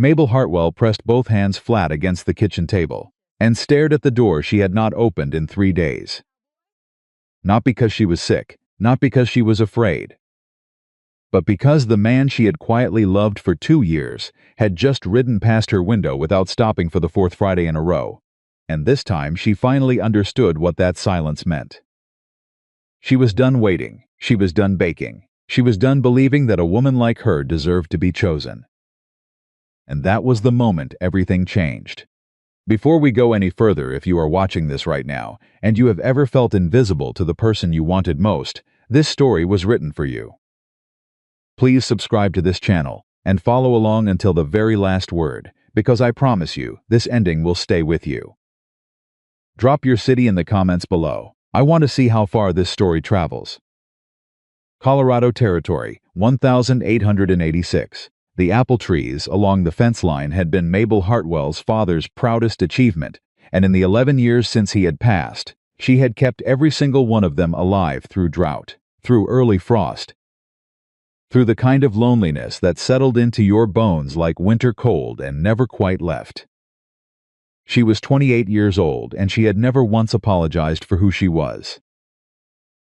Mabel Hartwell pressed both hands flat against the kitchen table and stared at the door she had not opened in 3 days. Not because she was sick, not because she was afraid, but because the man she had quietly loved for 2 years had just ridden past her window without stopping for the 4th Friday in a row, and this time she finally understood what that silence meant. She was done waiting, she was done baking, she was done believing that a woman like her deserved to be chosen. And that was the moment everything changed. Before we go any further, if you are watching this right now, and you have ever felt invisible to the person you wanted most, this story was written for you. Please subscribe to this channel and follow along until the very last word, because I promise you, this ending will stay with you. Drop your city in the comments below. I want to see how far this story travels. Colorado Territory, 1886. The apple trees along the fence line had been Mabel Hartwell's father's proudest achievement, and in the 11 years since he had passed, she had kept every single one of them alive through drought, through early frost, through the kind of loneliness that settled into your bones like winter cold and never quite left. She was 28 years old, and she had never once apologized for who she was.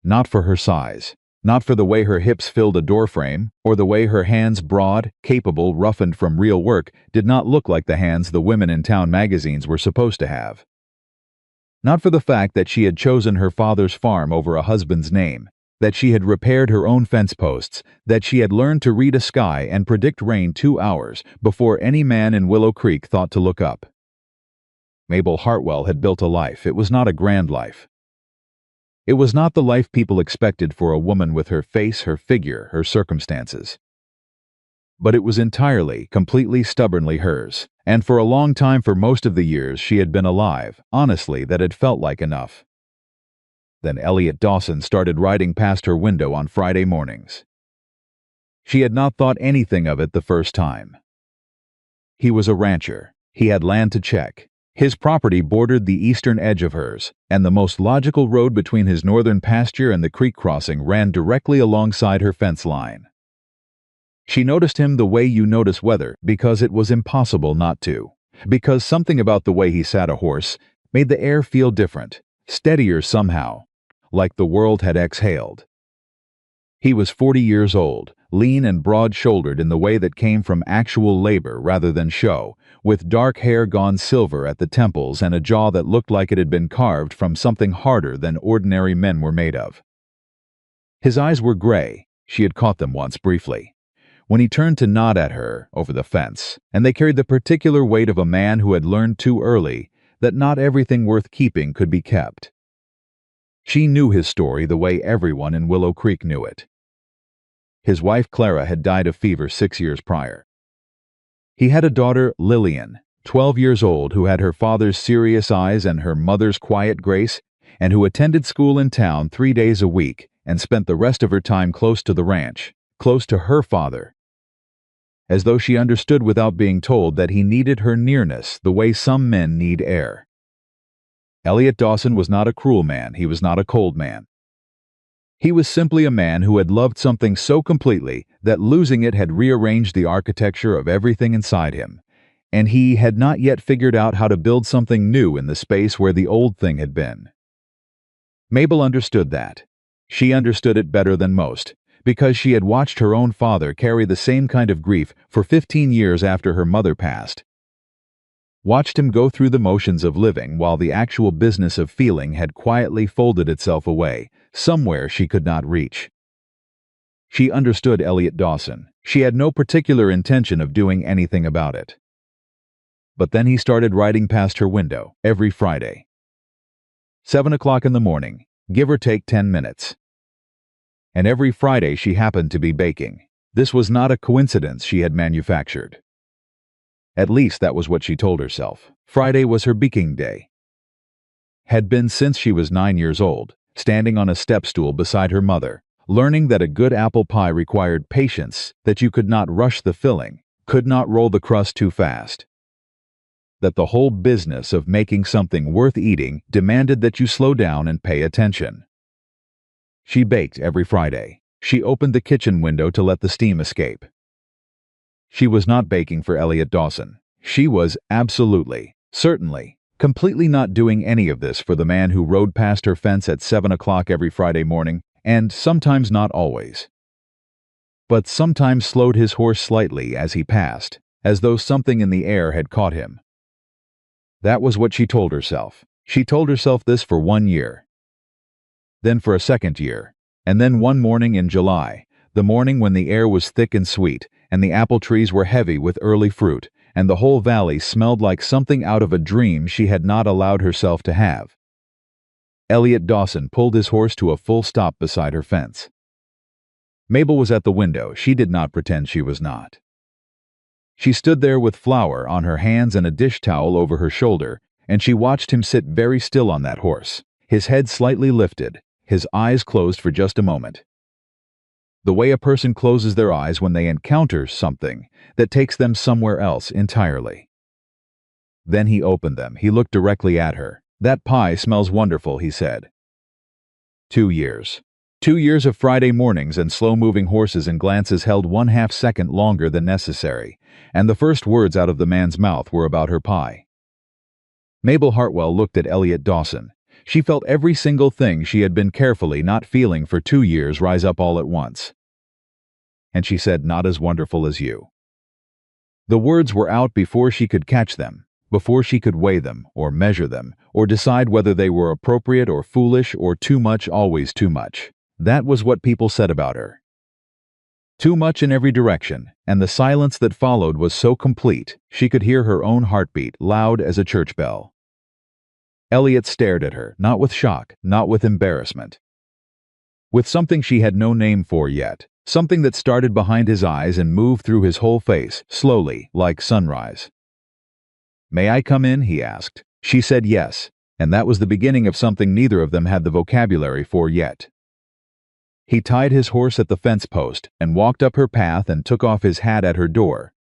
Not for her size, not for the way her hips filled a doorframe, or the way her hands, broad, capable, roughened from real work, did not look like the hands the women in town magazines were supposed to have. Not for the fact that she had chosen her father's farm over a husband's name, that she had repaired her own fence posts, that she had learned to read a sky and predict rain 2 hours before any man in Willow Creek thought to look up. Mabel Hartwell had built a life. It was not a grand life. It was not the life people expected for a woman with her face, her figure, her circumstances. But it was entirely, completely, stubbornly hers, and for a long time, for most of the years she had been alive, honestly, that had felt like enough. Then Elliot Dawson started riding past her window on Friday mornings. She had not thought anything of it the first time. He was a rancher. He had land to check. His property bordered the eastern edge of hers, and the most logical road between his northern pasture and the creek crossing ran directly alongside her fence line. She noticed him the way you notice weather, because it was impossible not to. Because something about the way he sat a horse made the air feel different, steadier somehow, like the world had exhaled. He was 40 years old, lean and broad-shouldered in the way that came from actual labor rather than show, with dark hair gone silver at the temples and a jaw that looked like it had been carved from something harder than ordinary men were made of. His eyes were gray. She had caught them once briefly, when he turned to nod at her over the fence, and they carried the particular weight of a man who had learned too early that not everything worth keeping could be kept. She knew his story the way everyone in Willow Creek knew it. His wife Clara had died of fever 6 years prior. He had a daughter, Lillian, 12 years old, who had her father's serious eyes and her mother's quiet grace, and who attended school in town 3 days a week and spent the rest of her time close to the ranch, close to her father, as though she understood without being told that he needed her nearness the way some men need air. Elliot Dawson was not a cruel man. He was not a cold man. He was simply a man who had loved something so completely that losing it had rearranged the architecture of everything inside him, and he had not yet figured out how to build something new in the space where the old thing had been. Mabel understood that. She understood it better than most, because she had watched her own father carry the same kind of grief for 15 years after her mother passed. Watched him go through the motions of living while the actual business of feeling had quietly folded itself away, somewhere she could not reach. She understood Elliot Dawson. She had no particular intention of doing anything about it. But then he started riding past her window every Friday. 7 o'clock in the morning, give or take 10 minutes. And every Friday she happened to be baking. This was not a coincidence she had manufactured. At least that was what she told herself. Friday was her baking day. Had been since she was 9 years old, standing on a step stool beside her mother, learning that a good apple pie required patience, that you could not rush the filling, could not roll the crust too fast. That the whole business of making something worth eating demanded that you slow down and pay attention. She baked every Friday. She opened the kitchen window to let the steam escape. She was not baking for Elliot Dawson. She was absolutely, certainly, completely not doing any of this for the man who rode past her fence at 7 o'clock every Friday morning, and sometimes not always, but sometimes slowed his horse slightly as he passed, as though something in the air had caught him. That was what she told herself. She told herself this for 1 year, then for a second year, and then one morning in July, the morning when the air was thick and sweet, and the apple trees were heavy with early fruit, and the whole valley smelled like something out of a dream she had not allowed herself to have. Elliot Dawson pulled his horse to a full stop beside her fence. Mabel was at the window. She did not pretend she was not. She stood there with flour on her hands and a dish towel over her shoulder, and she watched him sit very still on that horse, his head slightly lifted, his eyes closed for just a moment. The way a person closes their eyes when they encounter something that takes them somewhere else entirely. Then he opened them. He looked directly at her. "That pie smells wonderful," he said. 2 years. 2 years of Friday mornings and slow-moving horses and glances held 1/2 second longer than necessary, and the first words out of the man's mouth were about her pie. Mabel Hartwell looked at Elliot Dawson. She felt every single thing she had been carefully not feeling for 2 years rise up all at once. And she said, "Not as wonderful as you." The words were out before she could catch them, before she could weigh them, or measure them, or decide whether they were appropriate or foolish or too much, always too much. That was what people said about her. Too much in every direction, and the silence that followed was so complete she could hear her own heartbeat, loud as a church bell. Elliot stared at her, not with shock, not with embarrassment. With something she had no name for yet, something that started behind his eyes and moved through his whole face, slowly, like sunrise. "May I come in?" he asked. She said yes, and that was the beginning of something neither of them had the vocabulary for yet. He tied his horse at the fence post and walked up her path and took off his hat at her door.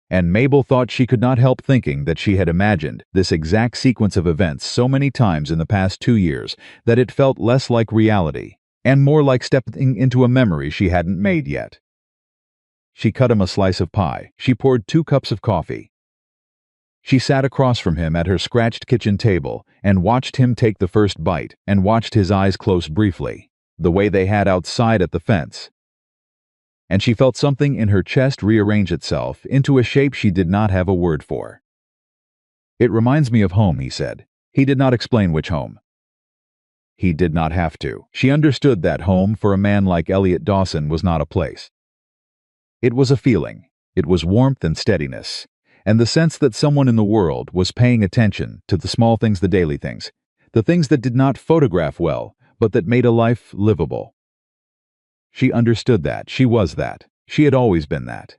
And Mabel thought she could not help thinking that she had imagined this exact sequence of events so many times in the past 2 years that it felt less like reality and more like stepping into a memory she hadn't made yet. She cut him a slice of pie. She poured 2 cups of coffee. She sat across from him at her scratched kitchen table and watched him take the first bite and watched his eyes close briefly, the way they had outside at the fence. And she felt something in her chest rearrange itself into a shape she did not have a word for. "It reminds me of home," he said. He did not explain which home. He did not have to. She understood that home for a man like Elliot Dawson was not a place. It was a feeling. It was warmth and steadiness, and the sense that someone in the world was paying attention to the small things, the daily things, the things that did not photograph well, but that made a life livable. She understood that. She was that. She had always been that.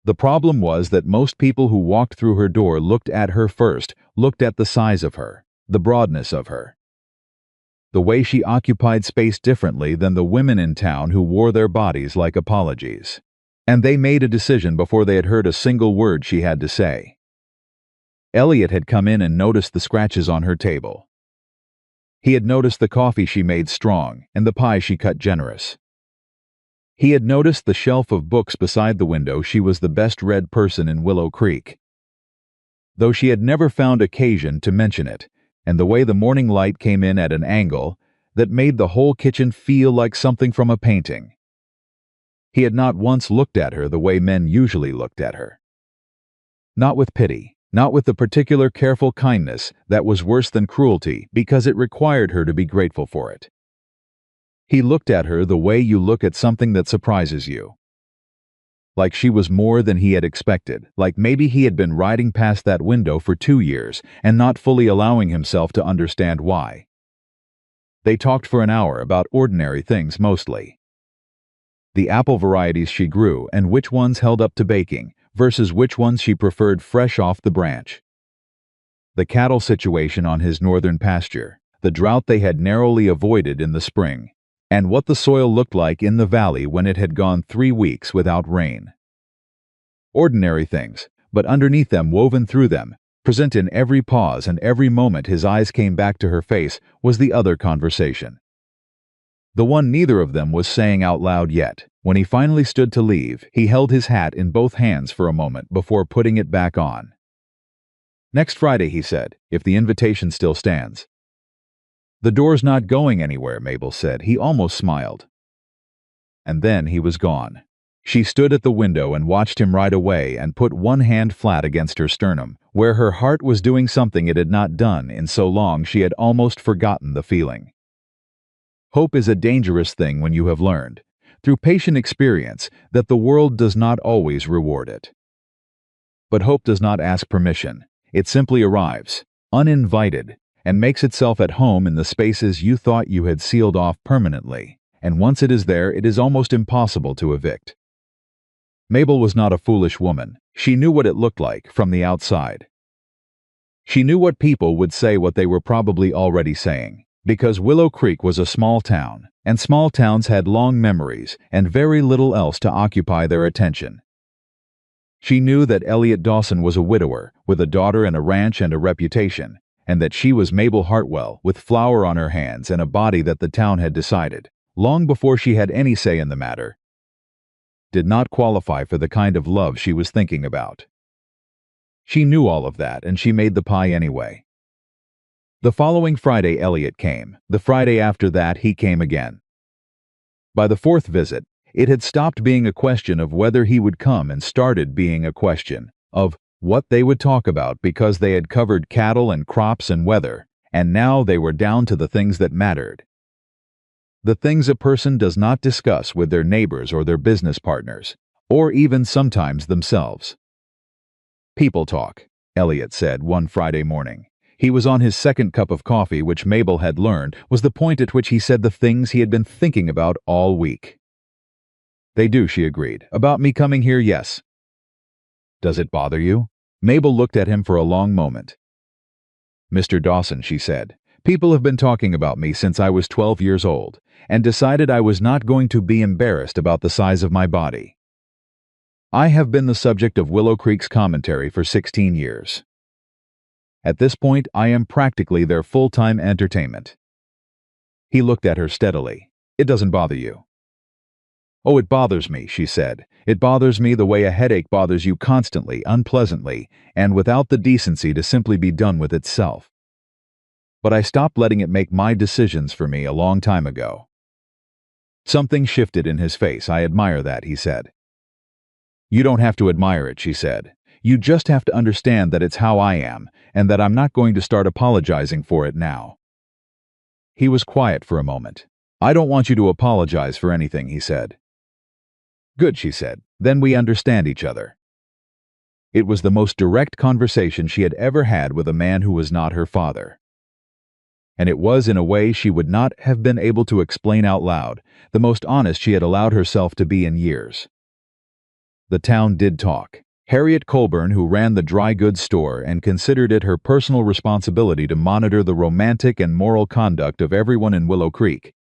The problem was that most people who walked through her door looked at her first, looked at the size of her, the broadness of her, the way she occupied space differently than the women in town who wore their bodies like apologies. And they made a decision before they had heard a single word she had to say. Elliot had come in and noticed the scratches on her table. He had noticed the coffee she made strong and the pie she cut generous. He had noticed the shelf of books beside the window. She was the best read person in Willow Creek, though she had never found occasion to mention it, and the way the morning light came in at an angle that made the whole kitchen feel like something from a painting. He had not once looked at her the way men usually looked at her. Not with pity. Not with the particular careful kindness that was worse than cruelty because it required her to be grateful for it. He looked at her the way you look at something that surprises you. Like she was more than he had expected, like maybe he had been riding past that window for 2 years and not fully allowing himself to understand why. They talked for an hour about ordinary things mostly. The apple varieties she grew and which ones held up to baking, versus which ones she preferred fresh off the branch. The cattle situation on his northern pasture, the drought they had narrowly avoided in the spring, and what the soil looked like in the valley when it had gone 3 weeks without rain. Ordinary things, but underneath them, woven through them, present in every pause and every moment his eyes came back to her face, was the other conversation. The one neither of them was saying out loud yet, When he finally stood to leave, he held his hat in both hands for a moment before putting it back on. "Next Friday," he said, "if the invitation still stands." "The door's not going anywhere," Mabel said. He almost smiled. And then he was gone. She stood at the window and watched him ride away and put one hand flat against her sternum, where her heart was doing something it had not done in so long she had almost forgotten the feeling. Hope is a dangerous thing when you have learned, through patient experience, that the world does not always reward it. But hope does not ask permission. It simply arrives, uninvited, and makes itself at home in the spaces you thought you had sealed off permanently, and once it is there, it is almost impossible to evict. Mabel was not a foolish woman. She knew what it looked like from the outside. She knew what people would say, what they were probably already saying, because Willow Creek was a small town, and small towns had long memories and very little else to occupy their attention. She knew that Elliot Dawson was a widower, with a daughter and a ranch and a reputation, and that she was Mabel Hartwell, with flour on her hands and a body that the town had decided, long before she had any say in the matter, did not qualify for the kind of love she was thinking about. She knew all of that, and she made the pie anyway. The following Friday Elliot came. The Friday after that he came again. By the fourth visit, it had stopped being a question of whether he would come and started being a question of what they would talk about, because they had covered cattle and crops and weather, and now they were down to the things that mattered. The things a person does not discuss with their neighbors or their business partners, or even sometimes themselves. "People talk," Elliot said one Friday morning. He was on his second cup of coffee, which Mabel had learned was the point at which he said the things he had been thinking about all week. "They do," she agreed. "About me coming here, yes." "Does it bother you?" Mabel looked at him for a long moment. "Mr. Dawson," she said, "people have been talking about me since I was 12 years old, and decided I was not going to be embarrassed about the size of my body. I have been the subject of Willow Creek's commentary for 16 years. At this point, I am practically their full-time entertainment." He looked at her steadily. "It doesn't bother you?" "Oh, it bothers me," she said. "It bothers me the way a headache bothers you constantly, unpleasantly, and without the decency to simply be done with itself. But I stopped letting it make my decisions for me a long time ago." Something shifted in his face. "I admire that," he said. "You don't have to admire it," she said. "You just have to understand that it's how I am, and that I'm not going to start apologizing for it now." He was quiet for a moment. "I don't want you to apologize for anything," he said. "Good," she said. "Then we understand each other." It was the most direct conversation she had ever had with a man who was not her father. And it was, in a way she would not have been able to explain out loud, the most honest she had allowed herself to be in years. The town did talk. Harriet Colburn, who ran the dry goods store and considered it her personal responsibility to monitor the romantic and moral conduct of everyone in Willow Creek,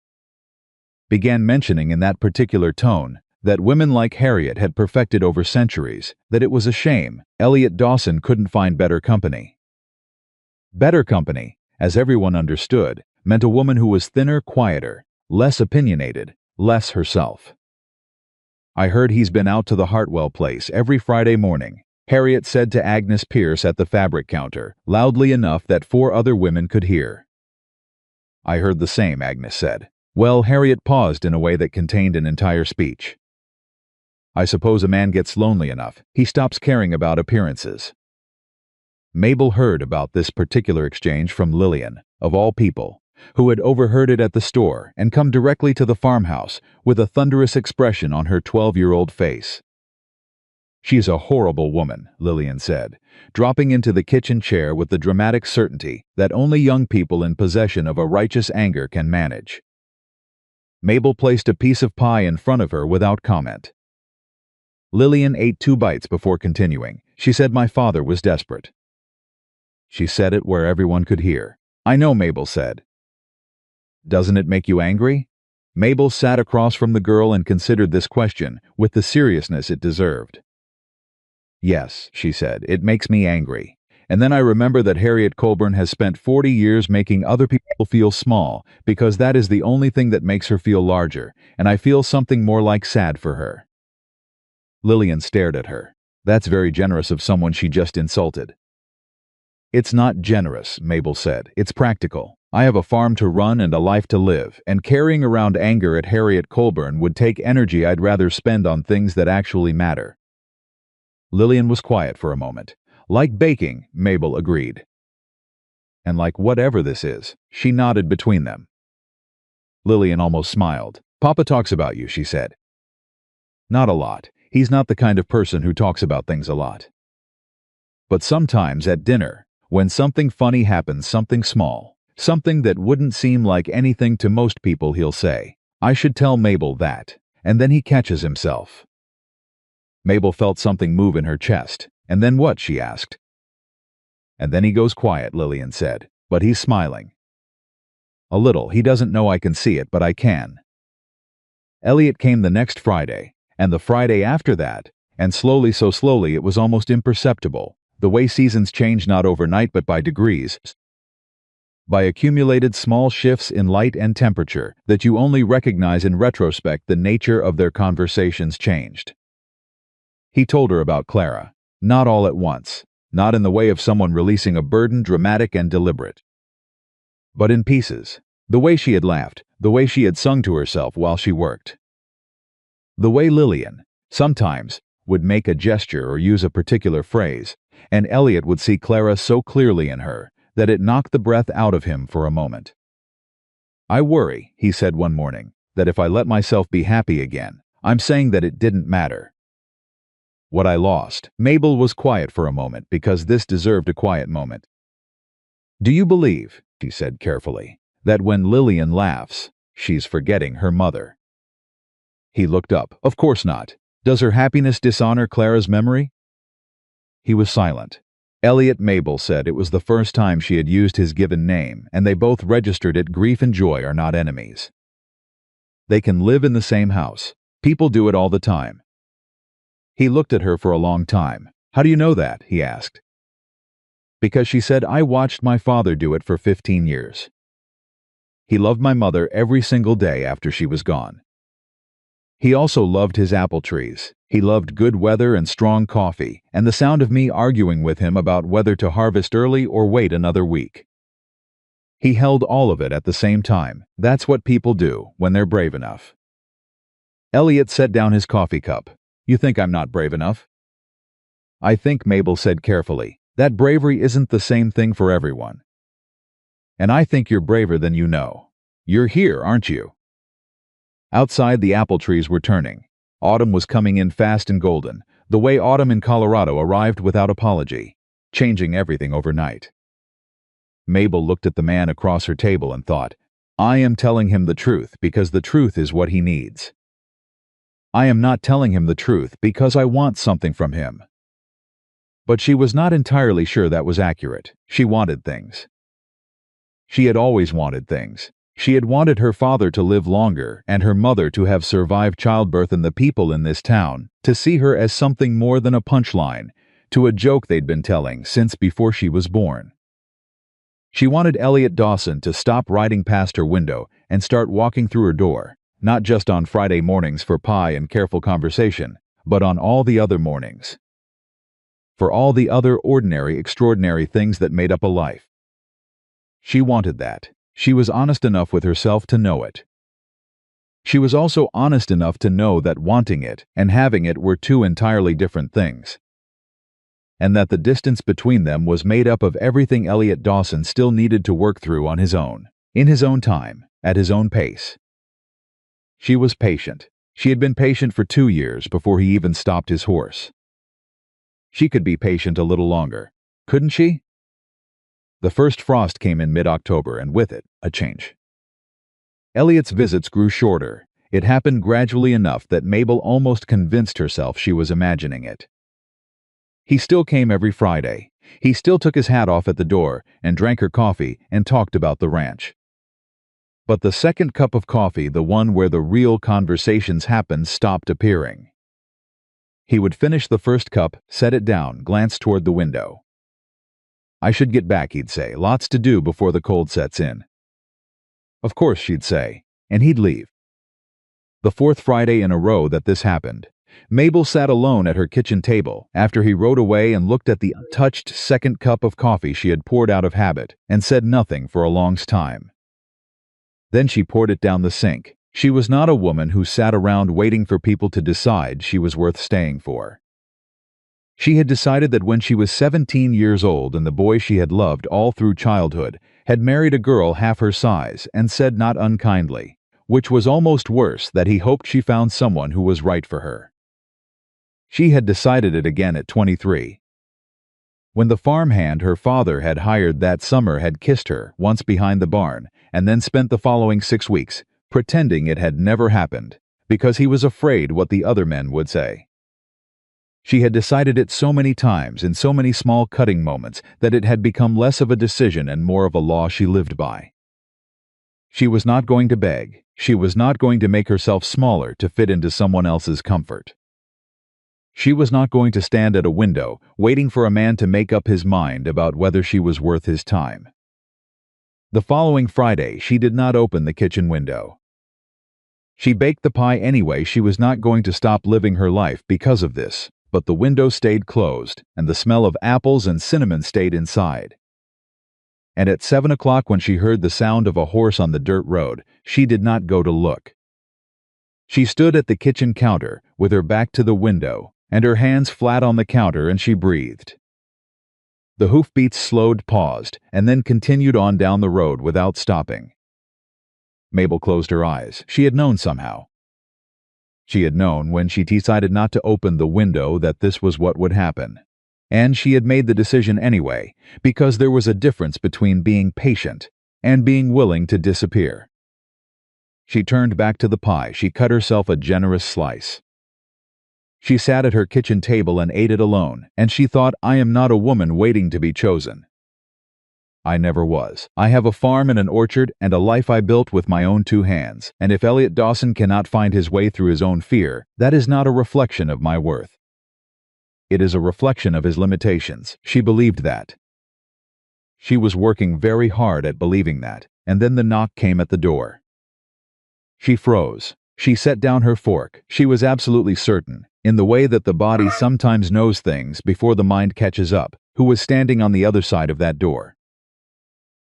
began mentioning in that particular tone that women like Harriet had perfected over centuries, that it was a shame Elliot Dawson couldn't find better company. Better company, as everyone understood, meant a woman who was thinner, quieter, less opinionated, less herself. "I heard he's been out to the Hartwell place every Friday morning," Harriet said to Agnes Pierce at the fabric counter, loudly enough that 4 other women could hear. "I heard the same," Agnes said. "Well," Harriet paused in a way that contained an entire speech. "I suppose a man gets lonely enough, he stops caring about appearances." Mabel heard about this particular exchange from Lillian, of all people, who had overheard it at the store and come directly to the farmhouse with a thunderous expression on her 12-year-old face. "She's a horrible woman," Lillian said, dropping into the kitchen chair with the dramatic certainty that only young people in possession of a righteous anger can manage. Mabel placed a piece of pie in front of her without comment. Lillian ate 2 bites before continuing. She said my father was desperate. She said it where everyone could hear. "I know," Mabel said. "Doesn't it make you angry?" Mabel sat across from the girl and considered this question with the seriousness it deserved. "Yes," she said, "it makes me angry. And then I remember that Harriet Colburn has spent 40 years making other people feel small, because that is the only thing that makes her feel larger, and I feel something more like sad for her." Lillian stared at her. "That's very generous of someone she just insulted." "It's not generous," Mabel said. "It's practical. I have a farm to run and a life to live, and carrying around anger at Harriet Colburn would take energy I'd rather spend on things that actually matter." Lillian was quiet for a moment. "Like baking," Mabel agreed. "And like whatever this is," she nodded between them. Lillian almost smiled. "Papa talks about you," she said. "Not a lot. He's not the kind of person who talks about things a lot. But sometimes at dinner, when something funny happens, something small, something that wouldn't seem like anything to most people, he'll say, 'I should tell Mabel that,' and then he catches himself." Mabel felt something move in her chest. "And then what?" she asked. "And then he goes quiet," Lillian said. "But he's smiling. A little. He doesn't know I can see it, but I can." Elliot came the next Friday, and the Friday after that, and slowly, so slowly it was almost imperceptible, the way seasons change not overnight but by degrees, by accumulated small shifts in light and temperature that you only recognize in retrospect. The nature of their conversations changed. He told her about Clara, not all at once, not in the way of someone releasing a burden, dramatic and deliberate, but in pieces. The way she had laughed, the way she had sung to herself while she worked. The way Lillian, sometimes, would make a gesture or use a particular phrase, and Elliot would see Clara so clearly in her that it knocked the breath out of him for a moment. "I worry," he said one morning, "that if I let myself be happy again, I'm saying that it didn't matter. What I lost." Mabel was quiet for a moment because this deserved a quiet moment. "Do you believe," she said carefully, "that when Lillian laughs, she's forgetting her mother?" He looked up. "Of course not. Does her happiness dishonor Clara's memory?" He was silent. Elliot, Mabel said, it was the first time she had used his given name, and they both registered it. Grief and joy are not enemies. They can live in the same house. People do it all the time. He looked at her for a long time. "How do you know that?" he asked. "Because," she said, "I watched my father do it for 15 years. He loved my mother every single day after she was gone. He also loved his apple trees. He loved good weather and strong coffee, and the sound of me arguing with him about whether to harvest early or wait another week. He held all of it at the same time. That's what people do when they're brave enough." Elliot set down his coffee cup. "You think I'm not brave enough?" "I think," Mabel said carefully, "that bravery isn't the same thing for everyone. And I think you're braver than you know. You're here, aren't you?" Outside, the apple trees were turning. Autumn was coming in fast and golden, the way autumn in Colorado arrived without apology, changing everything overnight. Mabel looked at the man across her table and thought, "I am telling him the truth because the truth is what he needs. I am not telling him the truth because I want something from him." But she was not entirely sure that was accurate. She wanted things. She had always wanted things. She had wanted her father to live longer and her mother to have survived childbirth, and the people in this town to see her as something more than a punchline to a joke they'd been telling since before she was born. She wanted Elliot Dawson to stop riding past her window and start walking through her door, not just on Friday mornings for pie and careful conversation, but on all the other mornings. For all the other ordinary, extraordinary things that made up a life. She wanted that. She was honest enough with herself to know it. She was also honest enough to know that wanting it and having it were two entirely different things, and that the distance between them was made up of everything Elliot Dawson still needed to work through on his own, in his own time, at his own pace. She was patient. She had been patient for 2 years before he even stopped his horse. She could be patient a little longer, couldn't she? The first frost came in mid-October, and with it, a change. Elliot's visits grew shorter. It happened gradually enough that Mabel almost convinced herself she was imagining it. He still came every Friday. He still took his hat off at the door and drank her coffee and talked about the ranch. But the second cup of coffee, the one where the real conversations happened, stopped appearing. He would finish the first cup, set it down, glance toward the window. I should get back, he'd say. Lots to do before the cold sets in. Of course, she'd say, and he'd leave. The fourth Friday in a row that this happened, Mabel sat alone at her kitchen table after he rode away and looked at the untouched second cup of coffee she had poured out of habit and said nothing for a long time. Then she poured it down the sink. She was not a woman who sat around waiting for people to decide she was worth staying for. She had decided that when she was 17 years old and the boy she had loved all through childhood had married a girl half her size and said not unkindly, which was almost worse, that he hoped she found someone who was right for her. She had decided it again at 23. When the farmhand her father had hired that summer had kissed her once behind the barn and then spent the following 6 weeks pretending it had never happened because he was afraid what the other men would say. She had decided it so many times in so many small cutting moments that it had become less of a decision and more of a law she lived by. She was not going to beg. She was not going to make herself smaller to fit into someone else's comfort. She was not going to stand at a window waiting for a man to make up his mind about whether she was worth his time. The following Friday, she did not open the kitchen window. She baked the pie anyway. She was not going to stop living her life because of this, but the window stayed closed, and the smell of apples and cinnamon stayed inside. And at 7 o'clock, when she heard the sound of a horse on the dirt road, she did not go to look. She stood at the kitchen counter with her back to the window and her hands flat on the counter, and she breathed. The hoofbeats slowed, paused, and then continued on down the road without stopping. Mabel closed her eyes. She had known somehow. She had known when she decided not to open the window that this was what would happen. And she had made the decision anyway, because there was a difference between being patient and being willing to disappear. She turned back to the pie. She cut herself a generous slice. She sat at her kitchen table and ate it alone, and she thought, I am not a woman waiting to be chosen. I never was. I have a farm and an orchard and a life I built with my own 2 hands, and if Elliot Dawson cannot find his way through his own fear, that is not a reflection of my worth. It is a reflection of his limitations. She believed that. She was working very hard at believing that, and then the knock came at the door. She froze. She set down her fork. She was absolutely certain, in the way that the body sometimes knows things before the mind catches up, who was standing on the other side of that door.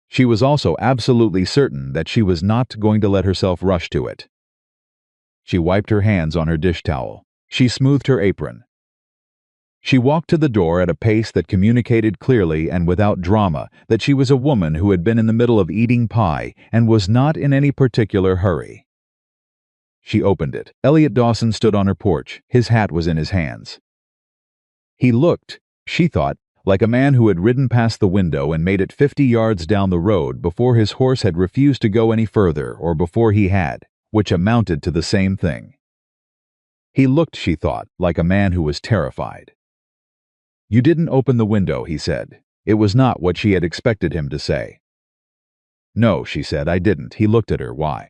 She was also absolutely certain that she was not going to let herself rush to it. She wiped her hands on her dish towel. She smoothed her apron. She walked to the door at a pace that communicated clearly and without drama that she was a woman who had been in the middle of eating pie and was not in any particular hurry. She opened it. Elliot Dawson stood on her porch. His hat was in his hands. He looked, she thought, like a man who had ridden past the window and made it 50 yards down the road before his horse had refused to go any further, or before he had, which amounted to the same thing. He looked, she thought, like a man who was terrified. You didn't open the window, he said. It was not what she had expected him to say. No, she said, I didn't. He looked at her. Why?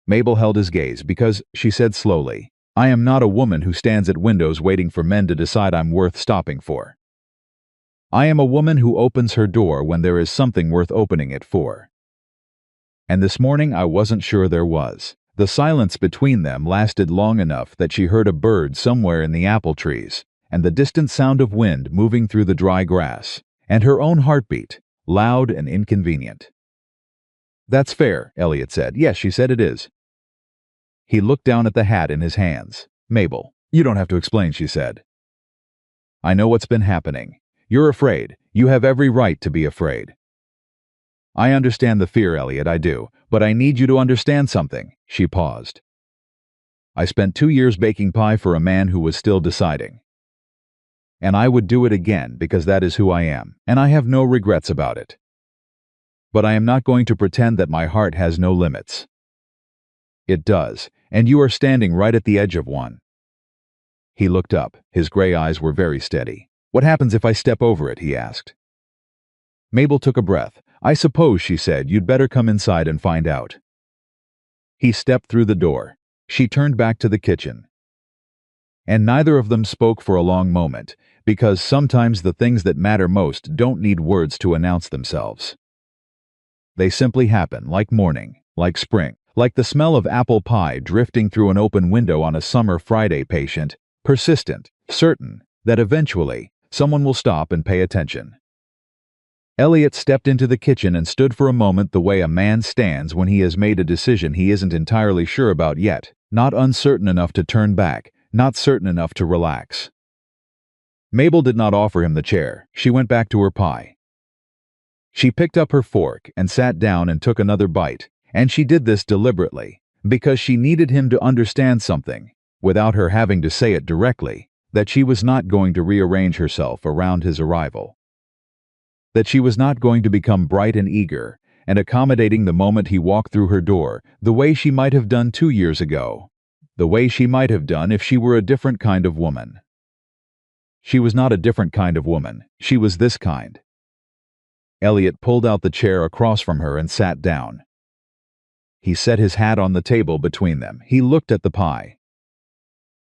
Mabel held his gaze because, she said slowly, I am not a woman who stands at windows waiting for men to decide I'm worth stopping for. I am a woman who opens her door when there is something worth opening it for. And this morning I wasn't sure there was. The silence between them lasted long enough that she heard a bird somewhere in the apple trees, and the distant sound of wind moving through the dry grass, and her own heartbeat, loud and inconvenient. That's fair, Elliot said. Yes, she said, it is. He looked down at the hat in his hands. Mabel, you don't have to explain, she said. I know what's been happening. You're afraid. You have every right to be afraid. I understand the fear, Elliot, I do, but I need you to understand something. She paused. I spent 2 years baking pie for a man who was still deciding. And I would do it again because that is who I am, and I have no regrets about it. But I am not going to pretend that my heart has no limits. It does, and you are standing right at the edge of one. He looked up. His gray eyes were very steady. What happens if I step over it? He asked. Mabel took a breath. I suppose, she said, you'd better come inside and find out. He stepped through the door. She turned back to the kitchen. And neither of them spoke for a long moment, because sometimes the things that matter most don't need words to announce themselves. They simply happen, like morning, like spring, like the smell of apple pie drifting through an open window on a summer Friday, patient, persistent, certain that eventually someone will stop and pay attention. Elliot stepped into the kitchen and stood for a moment the way a man stands when he has made a decision he isn't entirely sure about yet, not uncertain enough to turn back, not certain enough to relax. Mabel did not offer him the chair. She went back to her pie. She picked up her fork and sat down and took another bite, and she did this deliberately, because she needed him to understand something, without her having to say it directly, that she was not going to rearrange herself around his arrival. That she was not going to become bright and eager, and accommodating the moment he walked through her door, the way she might have done 2 years ago, the way she might have done if she were a different kind of woman. She was not a different kind of woman, she was this kind. Elliot pulled out the chair across from her and sat down. He set his hat on the table between them. He looked at the pie.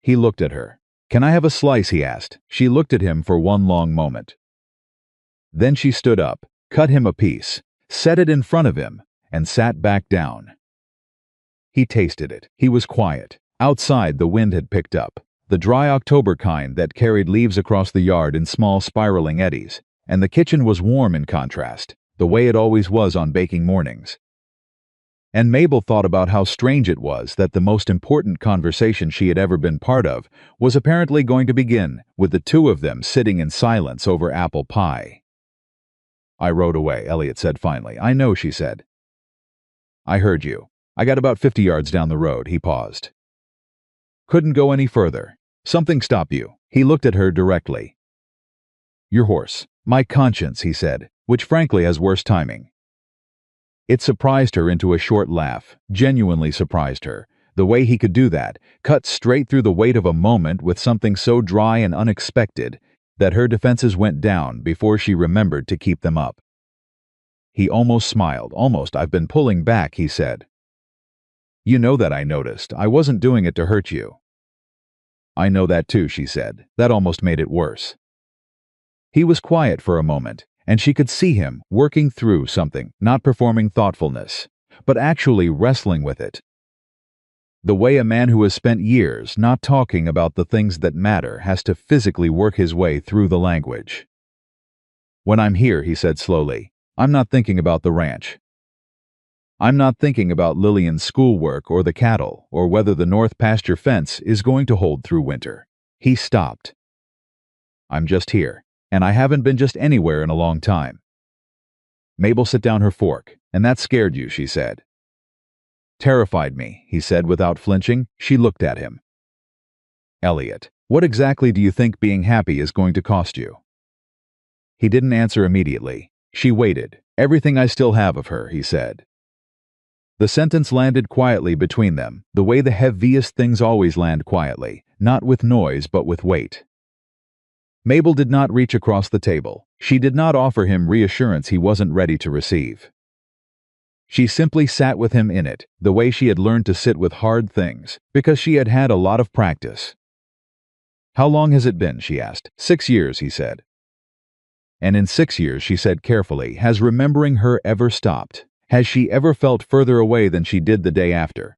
He looked at her. "Can I have a slice?" he asked. She looked at him for one long moment. Then she stood up, cut him a piece, set it in front of him, and sat back down. He tasted it. He was quiet. Outside, the wind had picked up, the dry October kind that carried leaves across the yard in small spiraling eddies, and the kitchen was warm in contrast, the way it always was on baking mornings. And Mabel thought about how strange it was that the most important conversation she had ever been part of was apparently going to begin with the two of them sitting in silence over apple pie. "I rode away," Elliot said finally. "I know," she said. "I heard you. I got about 50 yards down the road." He paused. "Couldn't go any further. Something stopped you." He looked at her directly. "Your horse." "My conscience," he said, which frankly has worse timing. It surprised her into a short laugh, genuinely surprised her, the way he could do that, cut straight through the weight of a moment with something so dry and unexpected that her defenses went down before she remembered to keep them up. He almost smiled. "Almost. I've been pulling back," he said. "You know that I noticed. I wasn't doing it to hurt you." "I know that too," she said. That almost made it worse. He was quiet for a moment, and she could see him working through something, not performing thoughtfulness, but actually wrestling with it. The way a man who has spent years not talking about the things that matter has to physically work his way through the language. "When I'm here," he said slowly, "I'm not thinking about the ranch. I'm not thinking about Lillian's schoolwork or the cattle or whether the north pasture fence is going to hold through winter." He stopped. "I'm just here, and I haven't been just anywhere in a long time." Mabel set down her fork. "And that scared you," she said. "Terrified me," he said without flinching. She looked at him. "Elliot, what exactly do you think being happy is going to cost you?" He didn't answer immediately. She waited. "Everything I still have of her," he said. The sentence landed quietly between them, the way the heaviest things always land quietly, not with noise but with weight. Mabel did not reach across the table. She did not offer him reassurance he wasn't ready to receive. She simply sat with him in it, the way she had learned to sit with hard things, because she had had a lot of practice. "How long has it been?" she asked. 6 years, he said. "And in 6 years," she said carefully, "has remembering her ever stopped? Has she ever felt further away than she did the day after?"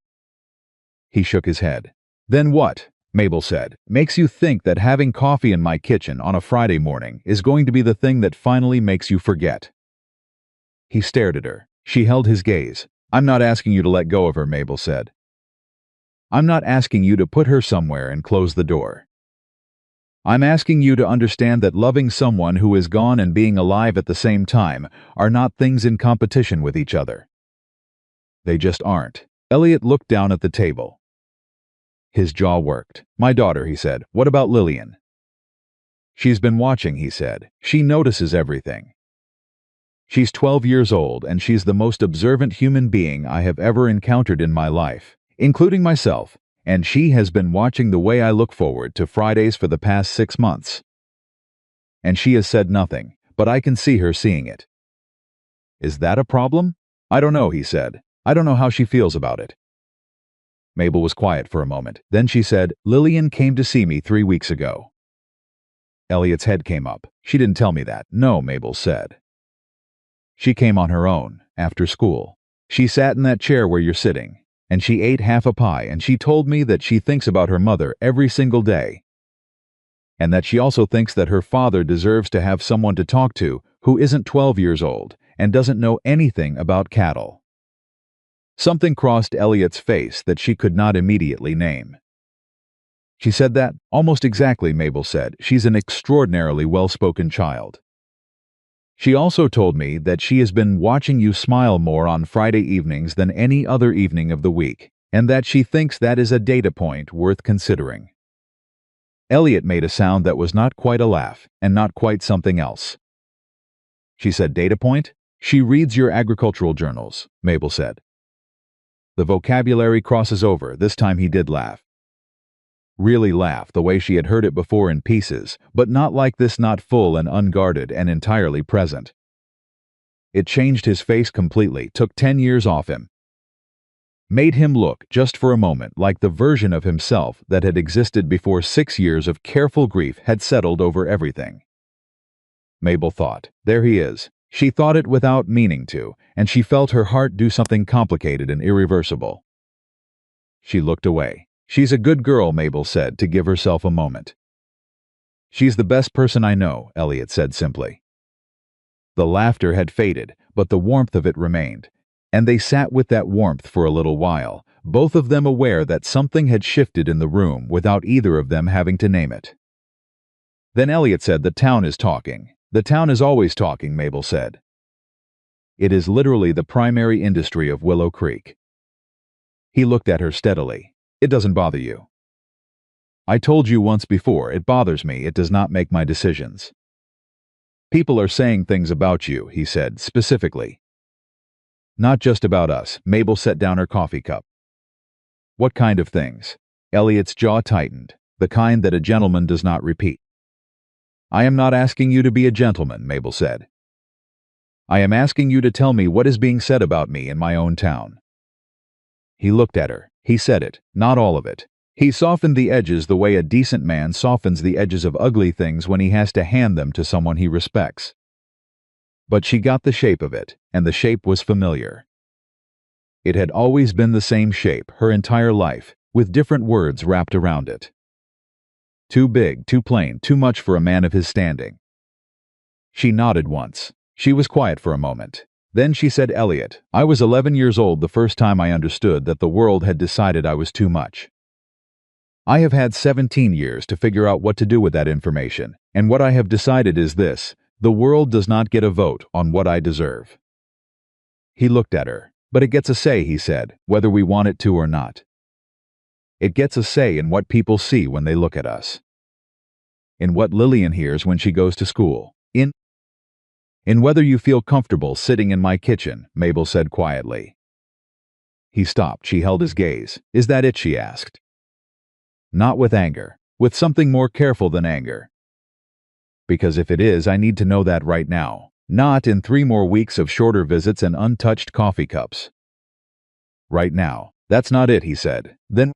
He shook his head. "Then what," Mabel said, "makes you think that having coffee in my kitchen on a Friday morning is going to be the thing that finally makes you forget?" He stared at her. She held his gaze. "I'm not asking you to let go of her," Mabel said. "I'm not asking you to put her somewhere and close the door. I'm asking you to understand that loving someone who is gone and being alive at the same time are not things in competition with each other. They just aren't." Elliot looked down at the table. His jaw worked. "My daughter," he said. "What about Lillian?" "She's been watching," he said. "She notices everything. She's 12 years old, and she's the most observant human being I have ever encountered in my life, including myself, and she has been watching the way I look forward to Fridays for the past 6 months. And she has said nothing, but I can see her seeing it." "Is that a problem?" "I don't know," he said. "I don't know how she feels about it." Mabel was quiet for a moment. Then she said, "Lillian came to see me 3 weeks ago." Elliot's head came up. "She didn't tell me that." "No," Mabel said. "She came on her own, after school. She sat in that chair where you're sitting, and she ate half a pie, and she told me that she thinks about her mother every single day, and that she also thinks that her father deserves to have someone to talk to who isn't 12 years old and doesn't know anything about cattle." Something crossed Elliot's face that she could not immediately name. "She said that?" "Almost exactly," Mabel said. "She's an extraordinarily well-spoken child. She also told me that she has been watching you smile more on Friday evenings than any other evening of the week, and that she thinks that is a data point worth considering." Elliot made a sound that was not quite a laugh, and not quite something else. "She said data point?" "She reads your agricultural journals," Mabel said. The vocabulary crosses over. This time he did laugh. Really laugh, the way she had heard it before in pieces, but not like this, not full and unguarded and entirely present. It changed his face completely, took 10 years off him. Made him look, just for a moment, like the version of himself that had existed before 6 years of careful grief had settled over everything. Mabel thought, there he is. She thought it without meaning to, and she felt her heart do something complicated and irreversible. She looked away. "She's a good girl," Mabel said, to give herself a moment. "She's the best person I know," Elliot said simply. The laughter had faded, but the warmth of it remained, and they sat with that warmth for a little while, both of them aware that something had shifted in the room without either of them having to name it. Then Elliot said, "The town is talking." "The town is always talking," Mabel said. "It is literally the primary industry of Willow Creek." He looked at her steadily. "It doesn't bother you." "I told you once before, it bothers me. It does not make my decisions." "People are saying things about you," he said, specifically. "Not just about us." Mabel set down her coffee cup. "What kind of things?" Elliot's jaw tightened, the kind that a gentleman does not repeat. "I am not asking you to be a gentleman," Mabel said. "I am asking you to tell me what is being said about me in my own town." He looked at her. He said it, not all of it. He softened the edges the way a decent man softens the edges of ugly things when he has to hand them to someone he respects. But she got the shape of it, and the shape was familiar. It had always been the same shape her entire life, with different words wrapped around it. Too big, too plain, too much for a man of his standing. She nodded once. She was quiet for a moment. Then she said, "Elliot, I was 11 years old the first time I understood that the world had decided I was too much. I have had 17 years to figure out what to do with that information, and what I have decided is this: the world does not get a vote on what I deserve." He looked at her. "But it gets a say," he said, "whether we want it to or not. It gets a say in what people see when they look at us. In what Lillian hears when she goes to school. In whether you feel comfortable sitting in my kitchen," Mabel said quietly. He stopped. She held his gaze. "Is that it?" she asked. "Not with anger. With something more careful than anger. Because if it is, I need to know that right now. Not in 3 more weeks of shorter visits and untouched coffee cups. Right now." "That's not it," he said. "Then—"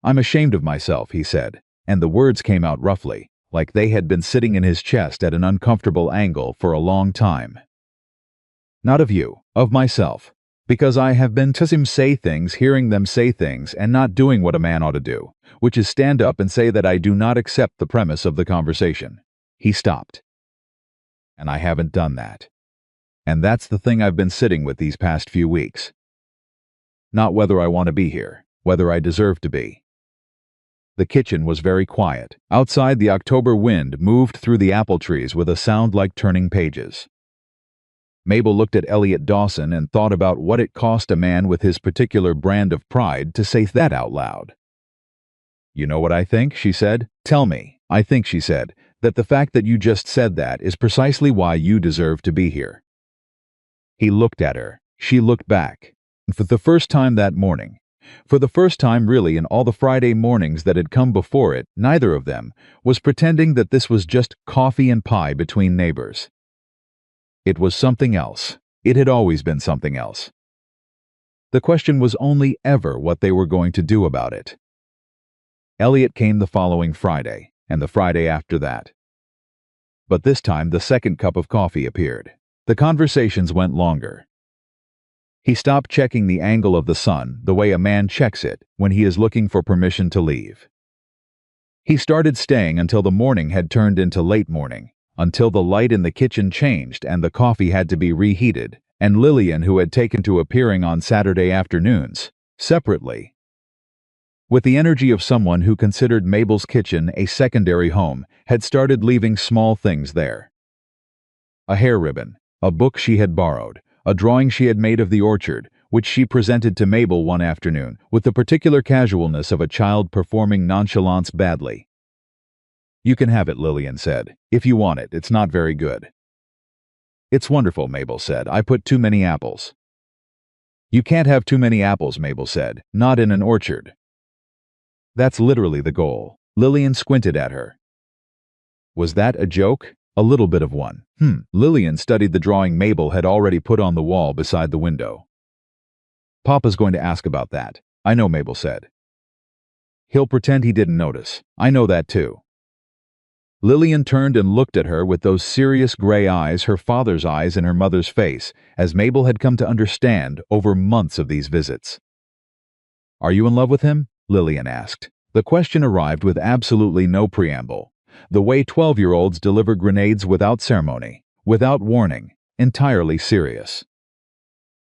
"I'm ashamed of myself," he said, and the words came out roughly, like they had been sitting in his chest at an uncomfortable angle for a long time. "Not of you, of myself. Because I have been to him say things, hearing them say things, and not doing what a man ought to do, which is stand up and say that I do not accept the premise of the conversation." He stopped. "And I haven't done that. And that's the thing I've been sitting with these past few weeks. Not whether I want to be here, whether I deserve to be." The kitchen was very quiet. Outside, the October wind moved through the apple trees with a sound like turning pages. Mabel looked at Elliot Dawson and thought about what it cost a man with his particular brand of pride to say that out loud. "You know what I think?" she said. "Tell me." "I think," she said, "that the fact that you just said that is precisely why you deserve to be here." He looked at her. She looked back. And for the first time that morning, for the first time really in all the Friday mornings that had come before it, neither of them was pretending that this was just coffee and pie between neighbors. It was something else. It had always been something else. The question was only ever what they were going to do about it. Elliot came the following Friday, and the Friday after that. But this time the second cup of coffee appeared. The conversations went longer. He stopped checking the angle of the sun the way a man checks it when he is looking for permission to leave. He started staying until the morning had turned into late morning, until the light in the kitchen changed and the coffee had to be reheated, and Lillian, who had taken to appearing on Saturday afternoons, separately. With the energy of someone who considered Mabel's kitchen a secondary home, had started leaving small things there. A hair ribbon, a book she had borrowed, a drawing she had made of the orchard, which she presented to Mabel one afternoon, with the particular casualness of a child performing nonchalance badly. "You can have it," Lillian said. "If you want it, it's not very good." "It's wonderful," Mabel said. "I put too many apples." "You can't have too many apples," Mabel said. "Not in an orchard." "That's literally the goal." Lillian squinted at her. Was that a joke? A little bit of one. Lillian studied the drawing Mabel had already put on the wall beside the window. "Papa's going to ask about that." "I know," Mabel said. "He'll pretend he didn't notice. I know that too." Lillian turned and looked at her with those serious gray eyes, her father's eyes in her mother's face, as Mabel had come to understand over months of these visits. "Are you in love with him?" Lillian asked. The question arrived with absolutely no preamble, the way 12-year-olds deliver grenades without ceremony, without warning, entirely serious.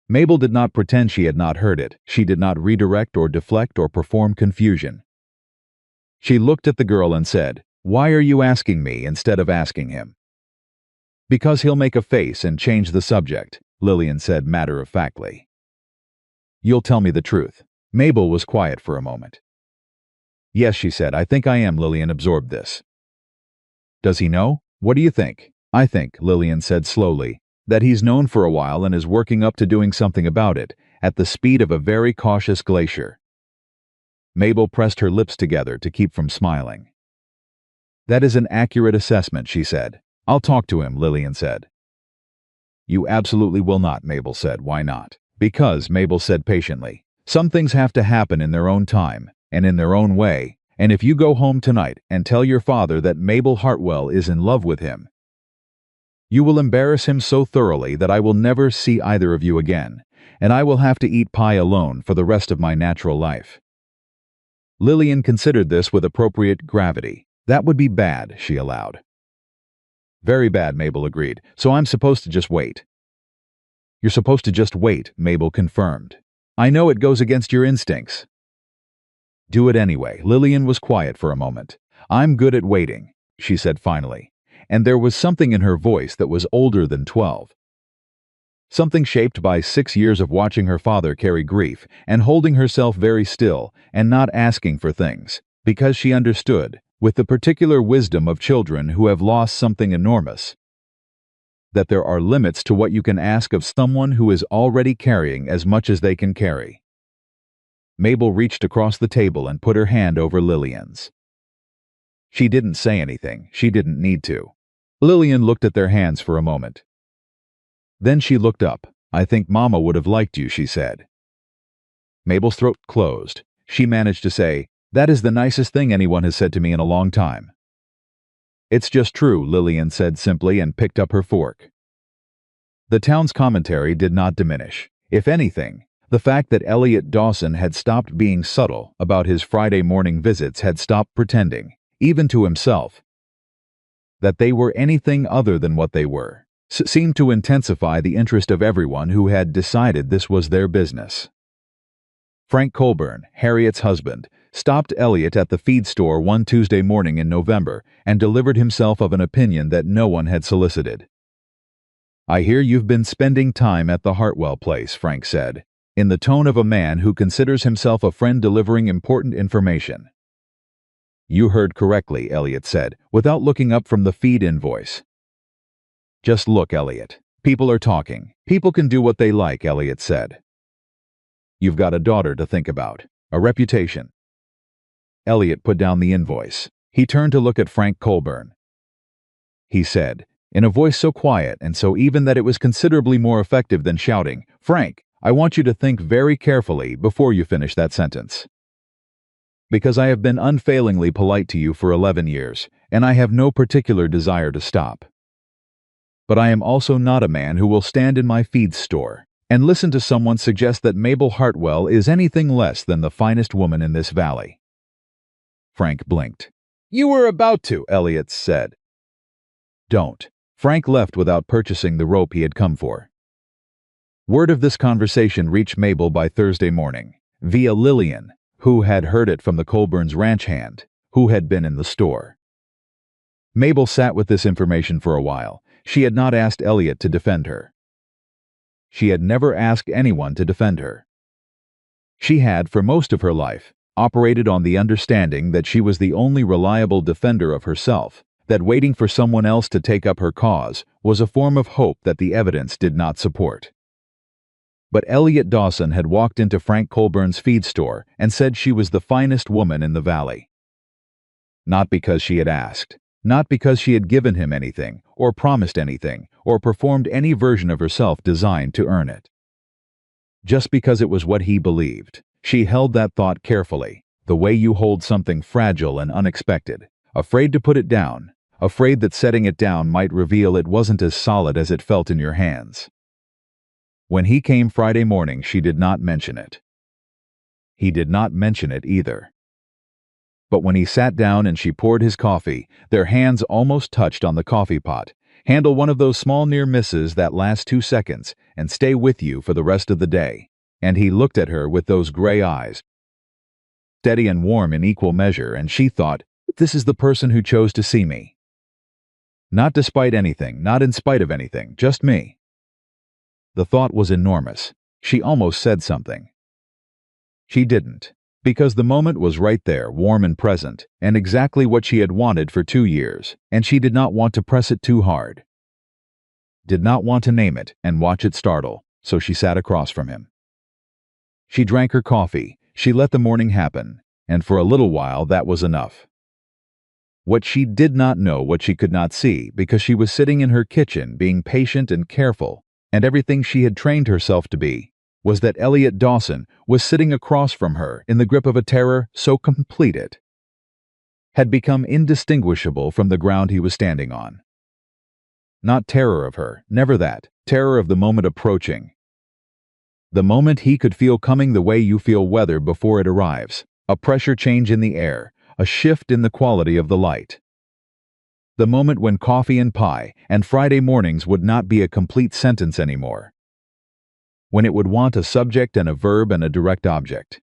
Mabel did not pretend she had not heard it. She did not redirect or deflect or perform confusion. She looked at the girl and said, "Why are you asking me instead of asking him?" "Because he'll make a face and change the subject," Lillian said matter-of-factly. "You'll tell me the truth." Mabel was quiet for a moment. "Yes," she said, "I think I am." Lillian absorbed this. "Does he know? What do you think?" "I think," Lillian said slowly, "that he's known for a while and is working up to doing something about it, at the speed of a very cautious glacier." Mabel pressed her lips together to keep from smiling. "That is an accurate assessment," she said. "I'll talk to him," Lillian said. "You absolutely will not," Mabel said. "Why not?" "Because," Mabel said patiently, "some things have to happen in their own time, and in their own way, and if you go home tonight and tell your father that Mabel Hartwell is in love with him, you will embarrass him so thoroughly that I will never see either of you again, and I will have to eat pie alone for the rest of my natural life." Lillian considered this with appropriate gravity. "That would be bad," she allowed. "Very bad," Mabel agreed. "So I'm supposed to just wait." "You're supposed to just wait," Mabel confirmed. "I know it goes against your instincts." "Do it anyway." Lillian was quiet for a moment. "I'm good at waiting," she said finally, and there was something in her voice that was older than 12. Something shaped by 6 years of watching her father carry grief and holding herself very still and not asking for things, because she understood, with the particular wisdom of children who have lost something enormous, that there are limits to what you can ask of someone who is already carrying as much as they can carry. Mabel reached across the table and put her hand over Lillian's. She didn't say anything. She didn't need to. Lillian looked at their hands for a moment. Then she looked up. "I think Mama would have liked you," she said. Mabel's throat closed. She managed to say, "That is the nicest thing anyone has said to me in a long time." "It's just true," Lillian said simply and picked up her fork. The town's commentary did not diminish. If anything, the fact that Elliot Dawson had stopped being subtle about his Friday morning visits, had stopped pretending, even to himself, that they were anything other than what they were, seemed to intensify the interest of everyone who had decided this was their business. Frank Colburn, Harriet's husband, stopped Elliot at the feed store one Tuesday morning in November and delivered himself of an opinion that no one had solicited. "I hear you've been spending time at the Hartwell place," Frank said, in the tone of a man who considers himself a friend delivering important information. "You heard correctly," Elliot said, without looking up from the feed invoice. "Just look, Elliot. People are talking. People can do what they like," Elliot said. "You've got a daughter to think about, a reputation." Elliot put down the invoice. He turned to look at Frank Colburn. He said, in a voice so quiet and so even that it was considerably more effective than shouting, "Frank, I want you to think very carefully before you finish that sentence. Because I have been unfailingly polite to you for 11 years, and I have no particular desire to stop. But I am also not a man who will stand in my feed store and listen to someone suggest that Mabel Hartwell is anything less than the finest woman in this valley. Frank blinked. You were about to, Elliot said. Don't. Frank left without purchasing the rope he had come for. Word of this conversation reached Mabel by Thursday morning, via Lillian, who had heard it from the Colburns' ranch hand, who had been in the store. Mabel sat with this information for a while. She had not asked Elliot to defend her. She had never asked anyone to defend her. She had, for most of her life, operated on the understanding that she was the only reliable defender of herself, that waiting for someone else to take up her cause was a form of hope that the evidence did not support. But Elliot Dawson had walked into Frank Colburn's feed store and said she was the finest woman in the valley. Not because she had asked, not because she had given him anything, or promised anything, or performed any version of herself designed to earn it. Just because it was what he believed. She held that thought carefully, the way you hold something fragile and unexpected, afraid to put it down, afraid that setting it down might reveal it wasn't as solid as it felt in your hands. When he came Friday morning, she did not mention it. He did not mention it either. But when he sat down and she poured his coffee, their hands almost touched on the coffee pot. Handle one of those small near misses that last 2 seconds and stay with you for the rest of the day. And he looked at her with those gray eyes, steady and warm in equal measure, and she thought, this is the person who chose to see me. Not despite anything, not in spite of anything, just me. The thought was enormous. She almost said something. She didn't, because the moment was right there, warm and present, and exactly what she had wanted for 2 years, and she did not want to press it too hard. Did not want to name it and watch it startle, so she sat across from him. She drank her coffee, she let the morning happen, and for a little while that was enough. What she did not know, what she could not see, because she was sitting in her kitchen being patient and careful, and everything she had trained herself to be, was that Elliot Dawson was sitting across from her in the grip of a terror so complete it had become indistinguishable from the ground he was standing on. Not terror of her, never that, terror of the moment approaching. The moment he could feel coming the way you feel weather before it arrives, a pressure change in the air, a shift in the quality of the light. The moment when coffee and pie and Friday mornings would not be a complete sentence anymore. When it would want a subject and a verb and a direct object.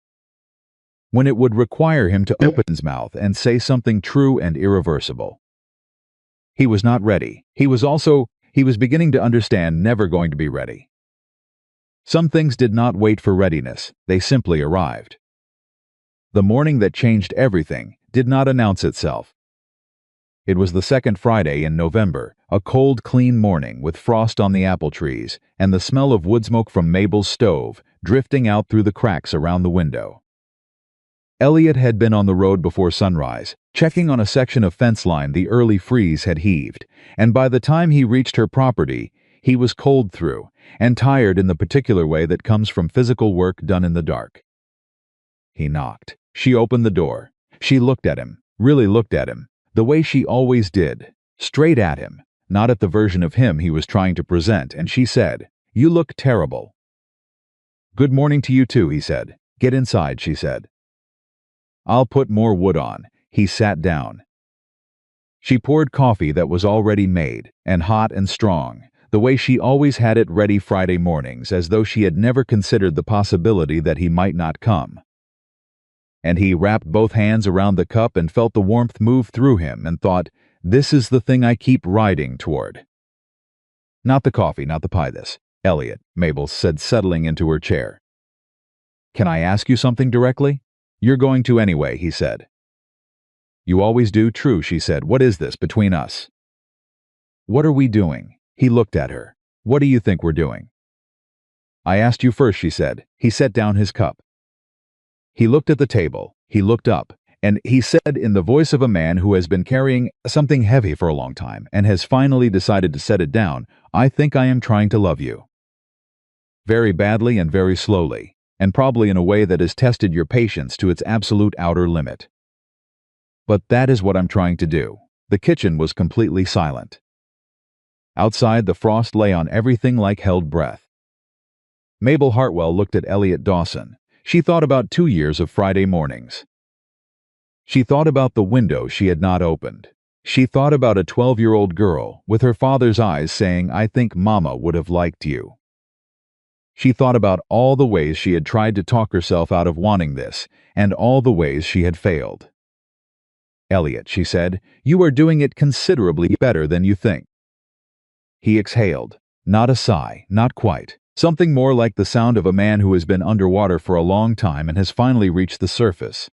When it would require him to open his mouth and say something true and irreversible. He was not ready. He was beginning to understand, never going to be ready. Some things did not wait for readiness, they simply arrived. The morning that changed everything did not announce itself. It was the second Friday in November, a cold, clean morning with frost on the apple trees and the smell of wood smoke from Mabel's stove drifting out through the cracks around the window. Elliot had been on the road before sunrise, checking on a section of fence line the early freeze had heaved, and by the time he reached her property, he was cold through and tired in the particular way that comes from physical work done in the dark. He knocked. She opened the door. She looked at him, really looked at him, the way she always did, straight at him, not at the version of him he was trying to present, and she said, "You look terrible." "Good morning to you too," he said. "Get inside," she said. "I'll put more wood on." He sat down. She poured coffee that was already made, and hot and strong, the way she always had it ready Friday mornings, as though she had never considered the possibility that he might not come. And he wrapped both hands around the cup and felt the warmth move through him and thought, this is the thing I keep riding toward. "Not the coffee, not the pie, this, Elliot," Mabel said, settling into her chair. "Can I ask you something directly?" "You're going to anyway," he said. "You always do." "True," she said. "What is this between us?" "What are we doing?" He looked at her. "What do you think we're doing?" "I asked you first," she said. He set down his cup. He looked at the table, he looked up, and he said in the voice of a man who has been carrying something heavy for a long time and has finally decided to set it down, "I think I am trying to love you." Very badly and very slowly, and probably in a way that has tested your patience to its absolute outer limit. But that is what I'm trying to do. The kitchen was completely silent. Outside, the frost lay on everything like held breath. Mabel Hartwell looked at Elliot Dawson. She thought about 2 years of Friday mornings. She thought about the window she had not opened. She thought about a 12-year-old girl with her father's eyes saying, "I think Mama would have liked you." She thought about all the ways she had tried to talk herself out of wanting this, and all the ways she had failed. "Elliot," she said, "you are doing it considerably better than you think." He exhaled. Not a sigh, not quite. Something more like the sound of a man who has been underwater for a long time and has finally reached the surface.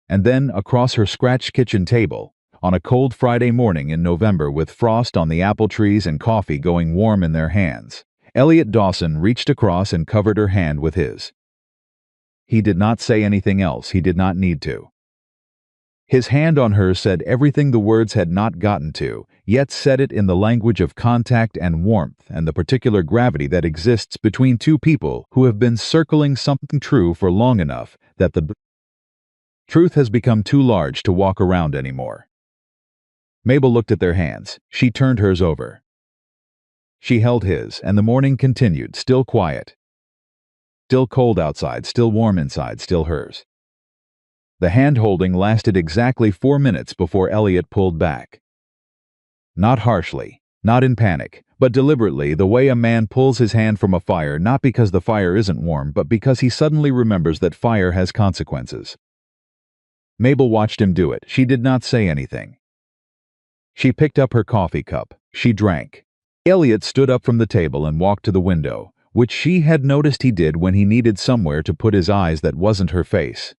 And then, across her scratched kitchen table, on a cold Friday morning in November with frost on the apple trees and coffee going warm in their hands, Elliot Dawson reached across and covered her hand with his. He did not say anything else. He did not need to. His hand on hers said everything the words had not gotten to, yet said it in the language of contact and warmth and the particular gravity that exists between two people who have been circling something true for long enough that the truth has become too large to walk around anymore. Mabel looked at their hands. She turned hers over. She held his, and the morning continued, still quiet. Still cold outside, still warm inside, still hers. The hand-holding lasted exactly 4 minutes before Elliot pulled back. Not harshly, not in panic, but deliberately, the way a man pulls his hand from a fire, not because the fire isn't warm, but because he suddenly remembers that fire has consequences. Mabel watched him do it. She did not say anything. She picked up her coffee cup. She drank. Elliot stood up from the table and walked to the window, which she had noticed he did when he needed somewhere to put his eyes that wasn't her face.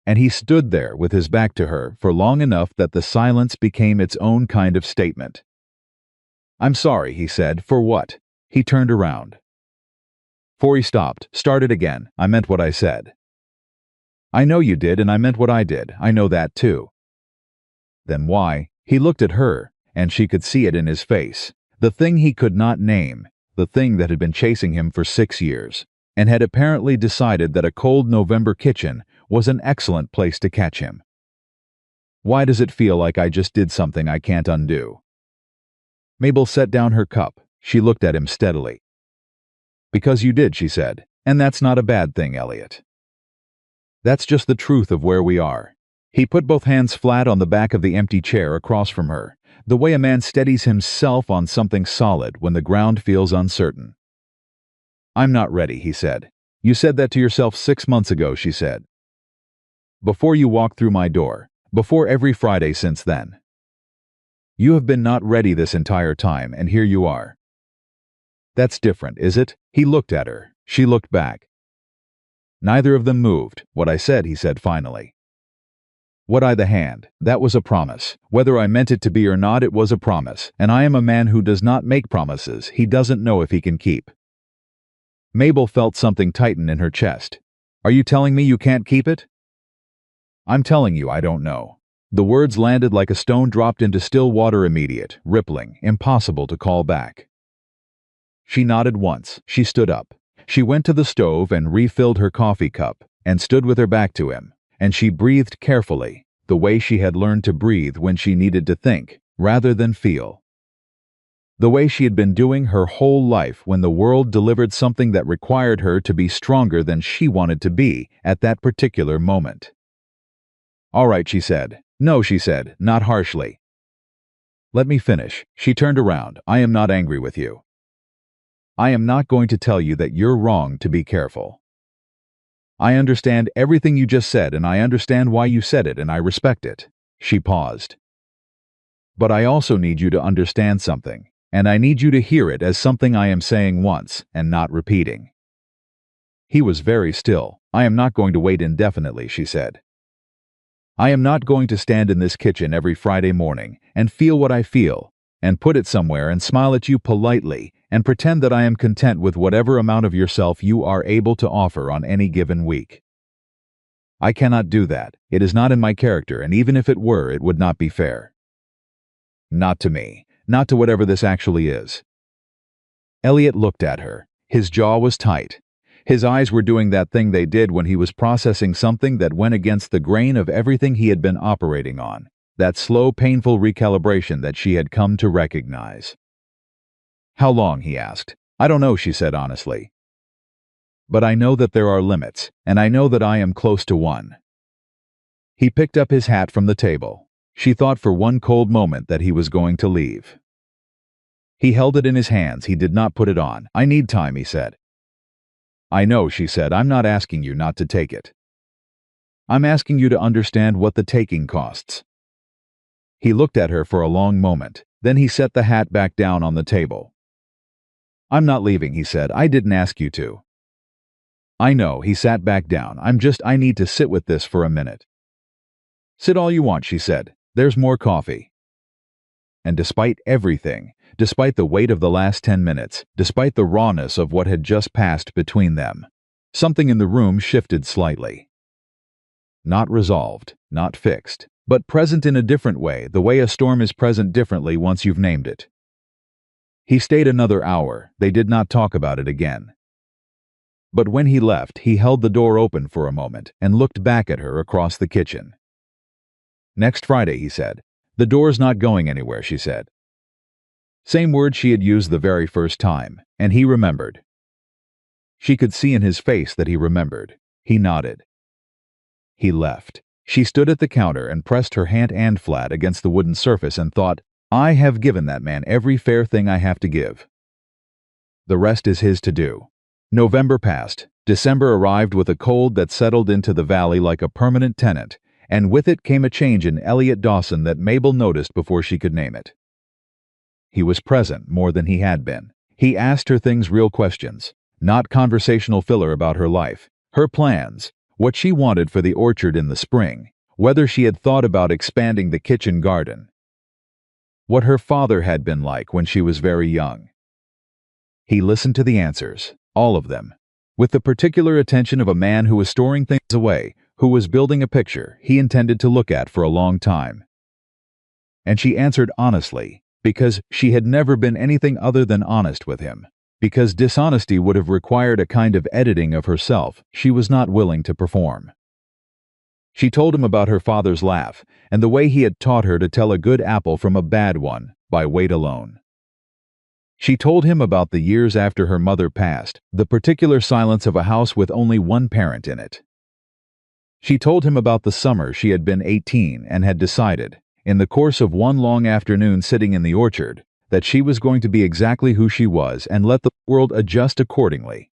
And he stood there with his back to her for long enough that the silence became its own kind of statement. "I'm sorry," he said. "For what?" He turned around. Before he stopped, started again. "I meant what I said." "I know you did, and I meant what I did. I know that too." "Then why?" He looked at her, and she could see it in his face. The thing he could not name, the thing that had been chasing him for 6 years, and had apparently decided that a cold November kitchen was an excellent place to catch him. "Why does it feel like I just did something I can't undo?" Mabel set down her cup. She looked at him steadily. "Because you did," she said. "And that's not a bad thing, Elliot. That's just the truth of where we are." He put both hands flat on the back of the empty chair across from her, the way a man steadies himself on something solid when the ground feels uncertain. "I'm not ready," he said. "You said that to yourself 6 months ago," she said. "Before you walked through my door, before every Friday since then. You have been not ready this entire time, and here you are." "That's different, is it?" He looked at her. She looked back. Neither of them moved. "What I said," he said finally. "What I the hand, that was a promise. Whether I meant it to be or not, it was a promise, and I am a man who does not make promises he doesn't know if he can keep." Mabel felt something tighten in her chest. "Are you telling me you can't keep it?" "I'm telling you I don't know." The words landed like a stone dropped into still water, immediate, rippling, impossible to call back. She nodded once. She stood up. She went to the stove and refilled her coffee cup, and stood with her back to him, and she breathed carefully, the way she had learned to breathe when she needed to think, rather than feel. The way she had been doing her whole life when the world delivered something that required her to be stronger than she wanted to be at that particular moment. "All right," she said. "No," she said, not harshly. "Let me finish." She turned around. "I am not angry with you. I am not going to tell you that you're wrong to be careful. I understand everything you just said, and I understand why you said it, and I respect it." She paused. "But I also need you to understand something, and I need you to hear it as something I am saying once and not repeating." He was very still. "I am not going to wait indefinitely," she said. "I am not going to stand in this kitchen every Friday morning and feel what I feel, and put it somewhere and smile at you politely and pretend that I am content with whatever amount of yourself you are able to offer on any given week. I cannot do that. It is not in my character, and even if it were, it would not be fair. Not to me. Not to whatever this actually is." Elliot looked at her. His jaw was tight. His eyes were doing that thing they did when he was processing something that went against the grain of everything he had been operating on, that slow, painful recalibration that she had come to recognize. "How long?" he asked. "I don't know," she said honestly. "But I know that there are limits, and I know that I am close to one." He picked up his hat from the table. She thought for one cold moment that he was going to leave. He held it in his hands. He did not put it on. "I need time," he said. "I know," she said. "I'm not asking you not to take it. I'm asking you to understand what the taking costs." He looked at her for a long moment. Then he set the hat back down on the table. "I'm not leaving," he said. "I didn't ask you to." "I know." He sat back down. I need to sit with this for a minute." "Sit all you want," she said. "There's more coffee." And despite everything, despite the weight of the last 10 minutes, despite the rawness of what had just passed between them, something in the room shifted slightly. Not resolved, not fixed, but present in a different way, the way a storm is present differently once you've named it. He stayed another hour. They did not talk about it again. But when he left, he held the door open for a moment and looked back at her across the kitchen. "Next Friday," he said. "The door's not going anywhere," she said. Same word she had used the very first time, and he remembered. She could see in his face that he remembered. He nodded. He left. She stood at the counter and pressed her hand flat against the wooden surface and thought, "I have given that man every fair thing I have to give. The rest is his to do." November passed. December arrived with a cold that settled into the valley like a permanent tenant, and with it came a change in Elliot Dawson that Mabel noticed before she could name it. He was present more than he had been. He asked her things, real questions, not conversational filler about her life, her plans, what she wanted for the orchard in the spring, whether she had thought about expanding the kitchen garden, what her father had been like when she was very young. He listened to the answers, all of them, with the particular attention of a man who was storing things away, who was building a picture he intended to look at for a long time. And she answered honestly, because she had never been anything other than honest with him, because dishonesty would have required a kind of editing of herself she was not willing to perform. She told him about her father's laugh and the way he had taught her to tell a good apple from a bad one by weight alone. She told him about the years after her mother passed, the particular silence of a house with only one parent in it. She told him about the summer she had been 18 and had decided, in the course of one long afternoon sitting in the orchard, that she was going to be exactly who she was and let the world adjust accordingly.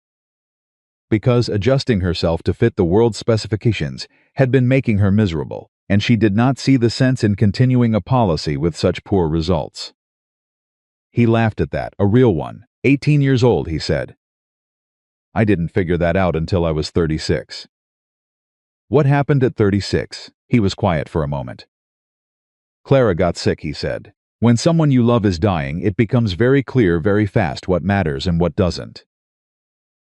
Because adjusting herself to fit the world's specifications had been making her miserable, and she did not see the sense in continuing a policy with such poor results. He laughed at that, a real one. 18 years old, he said. "I didn't figure that out until I was 36. "What happened at 36? He was quiet for a moment. "Clara got sick," he said. "When someone you love is dying, it becomes very clear very fast what matters and what doesn't.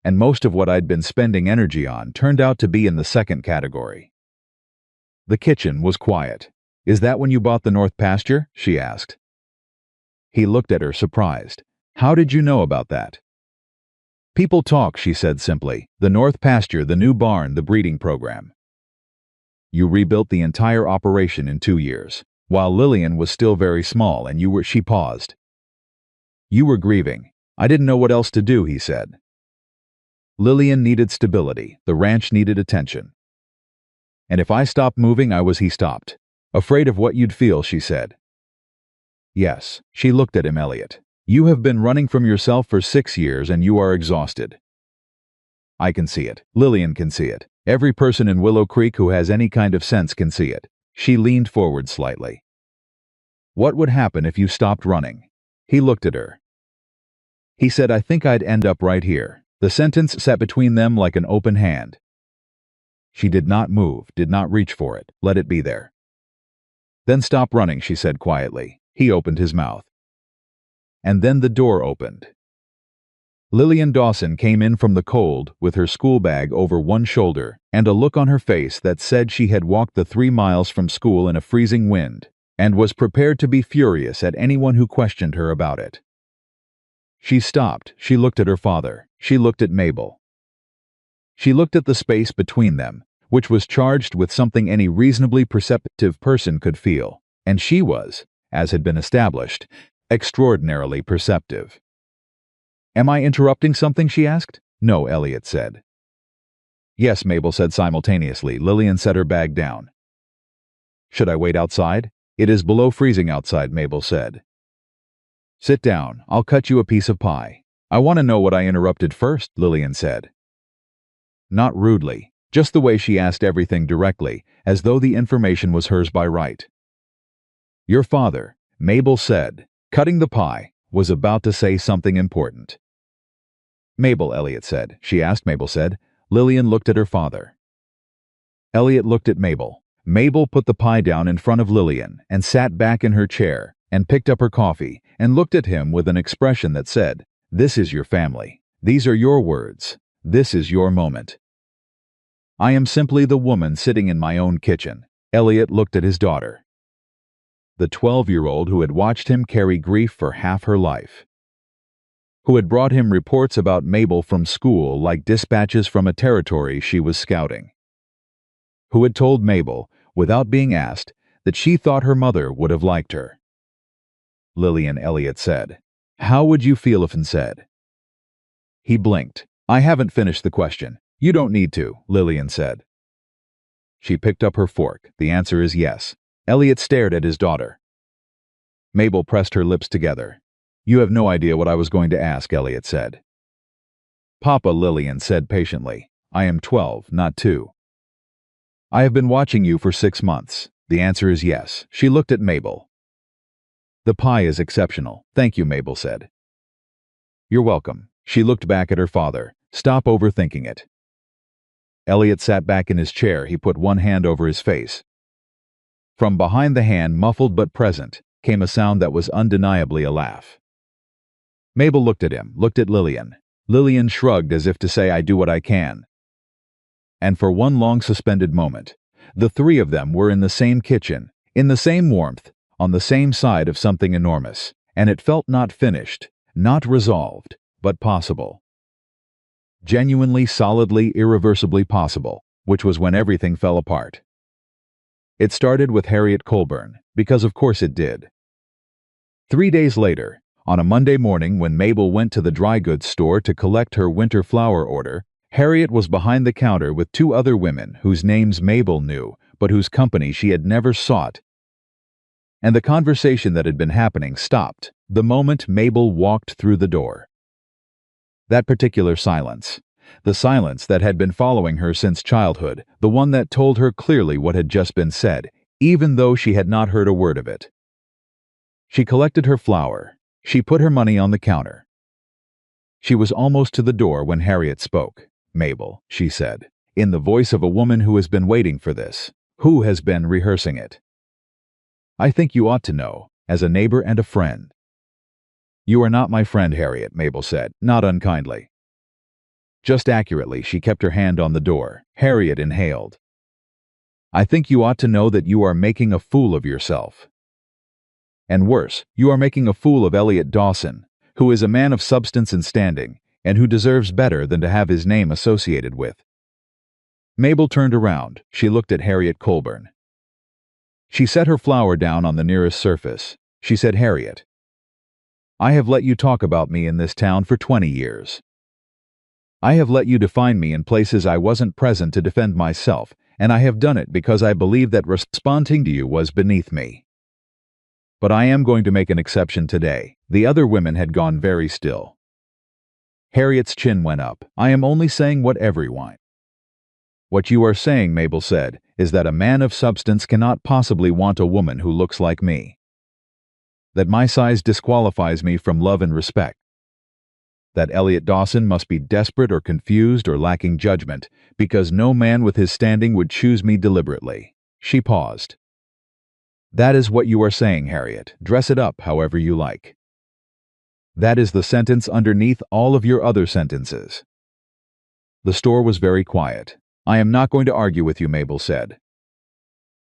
And most of what I'd been spending energy on turned out to be in the second category." The kitchen was quiet. "Is that when you bought the north pasture?" she asked. He looked at her, surprised. "How did you know about that?" "People talk," she said simply. "The north pasture, the new barn, the breeding program." "You rebuilt the entire operation in 2 years, while Lillian was still very small and you were..." She paused. "You were grieving. I didn't know what else to do," he said. "Lillian needed stability. The ranch needed attention. And if I stopped moving, he stopped. Afraid of what you'd feel," she said. "Yes." She looked at him. "Elliot, you have been running from yourself for 6 years and you are exhausted. I can see it. Lillian can see it. Every person in Willow Creek who has any kind of sense can see it." She leaned forward slightly. "What would happen if you stopped running?" He looked at her. He said, "I think I'd end up right here." The sentence sat between them like an open hand. She did not move, did not reach for it, let it be there. "Then stop running," she said quietly. He opened his mouth. And then the door opened. Lillian Dawson came in from the cold with her school bag over one shoulder and a look on her face that said she had walked the 3 miles from school in a freezing wind and was prepared to be furious at anyone who questioned her about it. She stopped. She looked at her father. She looked at Mabel. She looked at the space between them, which was charged with something any reasonably perceptive person could feel, and she was, as had been established, extraordinarily perceptive. "Am I interrupting something?" she asked. "No," Elliot said. "Yes," Mabel said simultaneously. Lillian set her bag down. "Should I wait outside?" "It is below freezing outside," Mabel said. "Sit down. I'll cut you a piece of pie." "I want to know what I interrupted first," Lillian said. Not rudely, just the way she asked everything directly, as though the information was hers by right. "Your father," Mabel said, cutting the pie, was about to say something important. "Mabel," Elliot said. She asked, Mabel said. Lillian looked at her father. Elliot looked at Mabel. Mabel put the pie down in front of Lillian and sat back in her chair and picked up her coffee and looked at him with an expression that said, "This is your family. These are your words. This is your moment." "I am simply the woman sitting in my own kitchen." Elliot looked at his daughter, the 12-year-old who had watched him carry grief for half her life, who had brought him reports about Mabel from school like dispatches from a territory she was scouting, who had told Mabel, without being asked, that she thought her mother would have liked her. "Lillian," Elliot said, "how would you feel if I said?" He blinked. "I haven't finished the question." "You don't need to," Lillian said. She picked up her fork. "The answer is yes." Elliot stared at his daughter. Mabel pressed her lips together. "You have no idea what I was going to ask," Elliot said. "Papa," Lillian said patiently, "I am 12, not 2. I have been watching you for 6 months. The answer is yes." She looked at Mabel. "The pie is exceptional." "Thank you," Mabel said. "You're welcome." She looked back at her father. "Stop overthinking it." Elliot sat back in his chair. He put one hand over his face. From behind the hand, muffled but present, came a sound that was undeniably a laugh. Mabel looked at him, looked at Lillian. Lillian shrugged as if to say, "I do what I can." And for one long suspended moment, the three of them were in the same kitchen, in the same warmth, on the same side of something enormous, and it felt not finished, not resolved, but possible. Genuinely, solidly, irreversibly possible, which was when everything fell apart. It started with Harriet Colburn, because of course it did. 3 days later, on a Monday morning when Mabel went to the dry goods store to collect her winter flour order, Harriet was behind the counter with 2 other women whose names Mabel knew, but whose company she had never sought. And the conversation that had been happening stopped the moment Mabel walked through the door. That particular silence, the silence that had been following her since childhood, the one that told her clearly what had just been said, even though she had not heard a word of it. She collected her flour. She put her money on the counter. She was almost to the door when Harriet spoke. "Mabel," she said, in the voice of a woman who has been waiting for this, who has been rehearsing it. "I think you ought to know, as a neighbor and a friend." "You are not my friend, Harriet," Mabel said, not unkindly. Just accurately, she kept her hand on the door. Harriet inhaled. "I think you ought to know that you are making a fool of yourself. And worse, you are making a fool of Elliot Dawson, who is a man of substance and standing, and who deserves better than to have his name associated with." Mabel turned around. She looked at Harriet Colburn. She set her flour down on the nearest surface. She said, "Harriet, I have let you talk about me in this town for 20 years. I have let you define me in places I wasn't present to defend myself, and I have done it because I believed that responding to you was beneath me. But I am going to make an exception today." The other women had gone very still. Harriet's chin went up. "I am only saying what everyone—" "What you are saying," Mabel said, "is that a man of substance cannot possibly want a woman who looks like me. That my size disqualifies me from love and respect. That Elliot Dawson must be desperate or confused or lacking judgment, because no man with his standing would choose me deliberately." She paused. "That is what you are saying, Harriet. Dress it up however you like. That is the sentence underneath all of your other sentences." The store was very quiet. "I am not going to argue with you," Mabel said.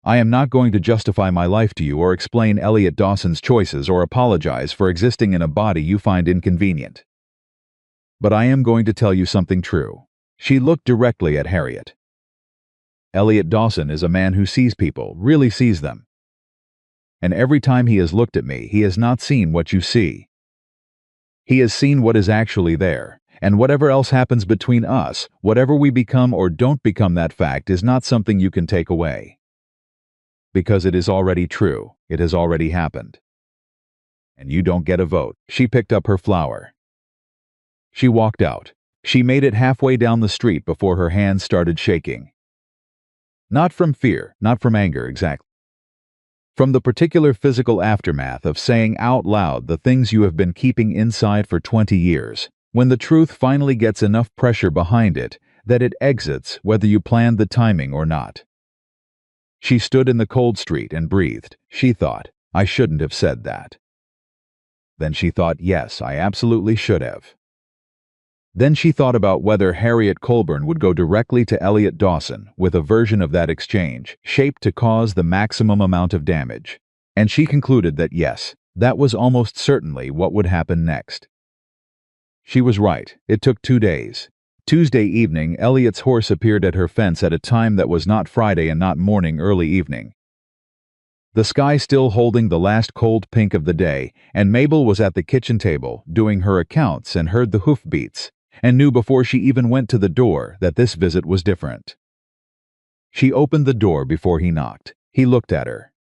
I am not going to justify my life to you or explain Elliot Dawson's choices or apologize for existing in a body you find inconvenient. But I am going to tell you something true. She looked directly at Harriet. Elliot Dawson is a man who sees people, really sees them. And every time he has looked at me, he has not seen what you see. He has seen what is actually there, and whatever else happens between us, whatever we become or don't become, that fact is not something you can take away. Because it is already true, it has already happened. And you don't get a vote. She picked up her flower. She walked out. She made it halfway down the street before her hands started shaking. Not from fear, not from anger exactly. From the particular physical aftermath of saying out loud the things you have been keeping inside for 20 years, when the truth finally gets enough pressure behind it that it exits whether you planned the timing or not. She stood in the cold street and breathed. She thought, I shouldn't have said that. Then she thought, yes, I absolutely should have. Then she thought about whether Harriet Colburn would go directly to Elliot Dawson with a version of that exchange, shaped to cause the maximum amount of damage. And she concluded that yes, that was almost certainly what would happen next. She was right. It took 2 days. Tuesday evening, Elliot's horse appeared at her fence at a time that was not Friday and not morning, early evening. The sky still holding the last cold pink of the day, and Mabel was at the kitchen table doing her accounts and heard the hoofbeats, and knew before she even went to the door that this visit was different. She opened the door before he knocked. He looked at her.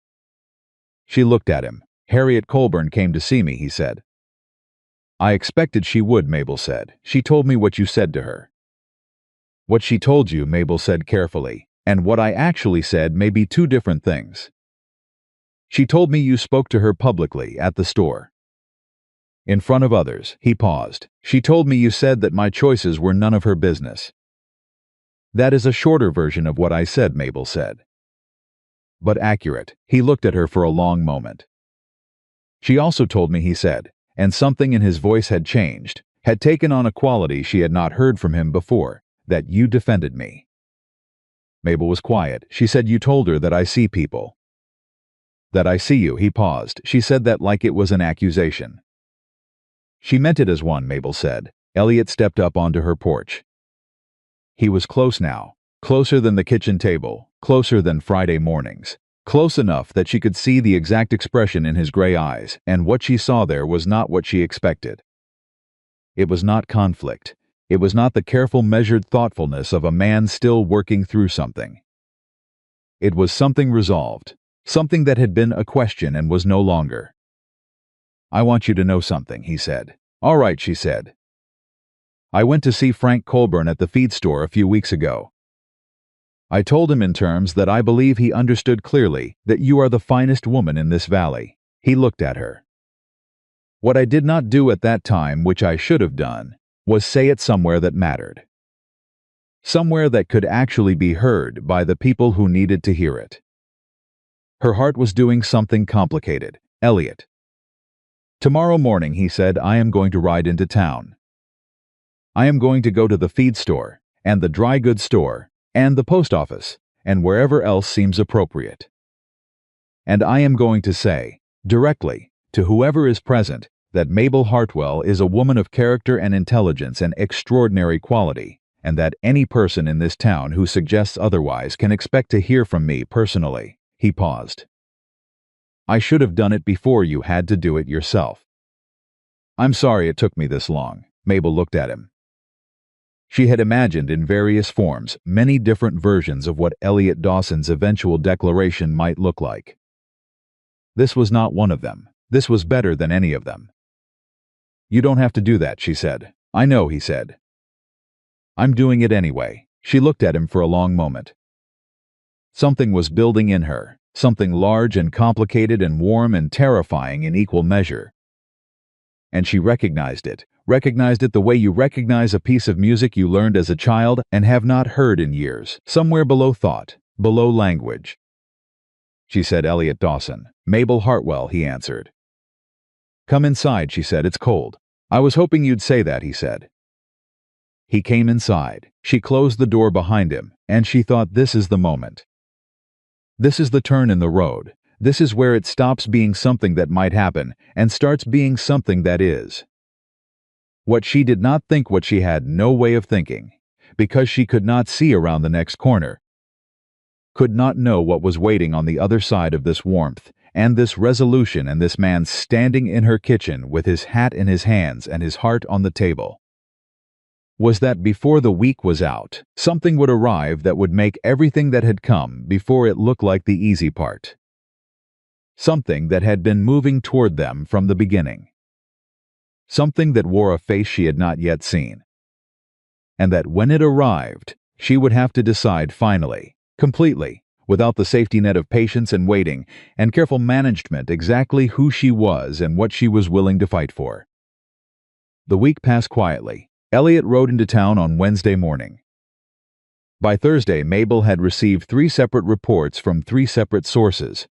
She looked at him. Harriet Colburn came to see me, he said. I expected she would, Mabel said. She told me what you said to her. What she told you, Mabel said carefully, and what I actually said may be two different things. She told me you spoke to her publicly at the store. In front of others, he paused. She told me you said that my choices were none of her business. That is a shorter version of what I said, Mabel said. But accurate. He looked at her for a long moment. She also told me, he said, and something in his voice had changed, had taken on a quality she had not heard from him before, that you defended me. Mabel was quiet. She said you told her that I see people. That I see you, he paused. She said that like it was an accusation. She meant it as one, Mabel said. Elliot stepped up onto her porch. He was close now, closer than the kitchen table, closer than Friday mornings, close enough that she could see the exact expression in his gray eyes, and what she saw there was not what she expected. It was not conflict. It was not the careful, measured thoughtfulness of a man still working through something. It was something resolved, something that had been a question and was no longer. I want you to know something, he said. All right, she said. I went to see Frank Colburn at the feed store a few weeks ago. I told him in terms that I believe he understood clearly that you are the finest woman in this valley. He looked at her. What I did not do at that time, which I should have done, was say it somewhere that mattered. Somewhere that could actually be heard by the people who needed to hear it. Her heart was doing something complicated. Elliot. Tomorrow morning, he said, I am going to ride into town. I am going to go to the feed store, and the dry goods store, and the post office, and wherever else seems appropriate. And I am going to say, directly, to whoever is present, that Mabel Hartwell is a woman of character and intelligence and extraordinary quality, and that any person in this town who suggests otherwise can expect to hear from me personally. He paused. I should have done it before you had to do it yourself. I'm sorry it took me this long. Mabel looked at him. She had imagined in various forms many different versions of what Elliot Dawson's eventual declaration might look like. This was not one of them. This was better than any of them. You don't have to do that, she said. I know, he said. I'm doing it anyway. She looked at him for a long moment. Something was building in her, something large and complicated and warm and terrifying in equal measure. And she recognized it the way you recognize a piece of music you learned as a child and have not heard in years, somewhere below thought, below language. She said, Elliot Dawson. Mabel Hartwell, he answered. Come inside, she said, it's cold. I was hoping you'd say that, he said. He came inside. She closed the door behind him, and she thought, this is the moment. This is the turn in the road. This is where it stops being something that might happen and starts being something that is. What she did not think, what she had no way of thinking, because she could not see around the next corner, could not know what was waiting on the other side of this warmth and this resolution, and this man standing in her kitchen with his hat in his hands and his heart on the table, was that before the week was out, something would arrive that would make everything that had come before it look like the easy part. Something that had been moving toward them from the beginning. Something that wore a face she had not yet seen. And that when it arrived, she would have to decide finally, completely, without the safety net of patience and waiting and careful management, exactly who she was and what she was willing to fight for. The week passed quietly. Elliot rode into town on Wednesday morning. By Thursday, Mabel had received 3 separate reports from 3 separate sources,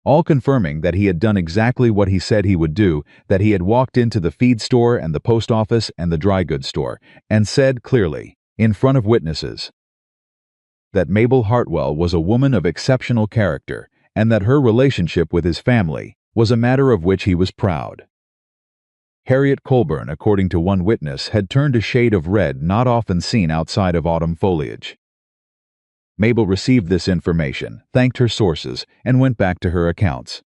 all confirming that he had done exactly what he said he would do, that he had walked into the feed store and the post office and the dry goods store, and said clearly, in front of witnesses, that Mabel Hartwell was a woman of exceptional character, and that her relationship with his family was a matter of which he was proud. Harriet Colburn, according to one witness, had turned a shade of red not often seen outside of autumn foliage. Mabel received this information, thanked her sources, and went back to her accounts.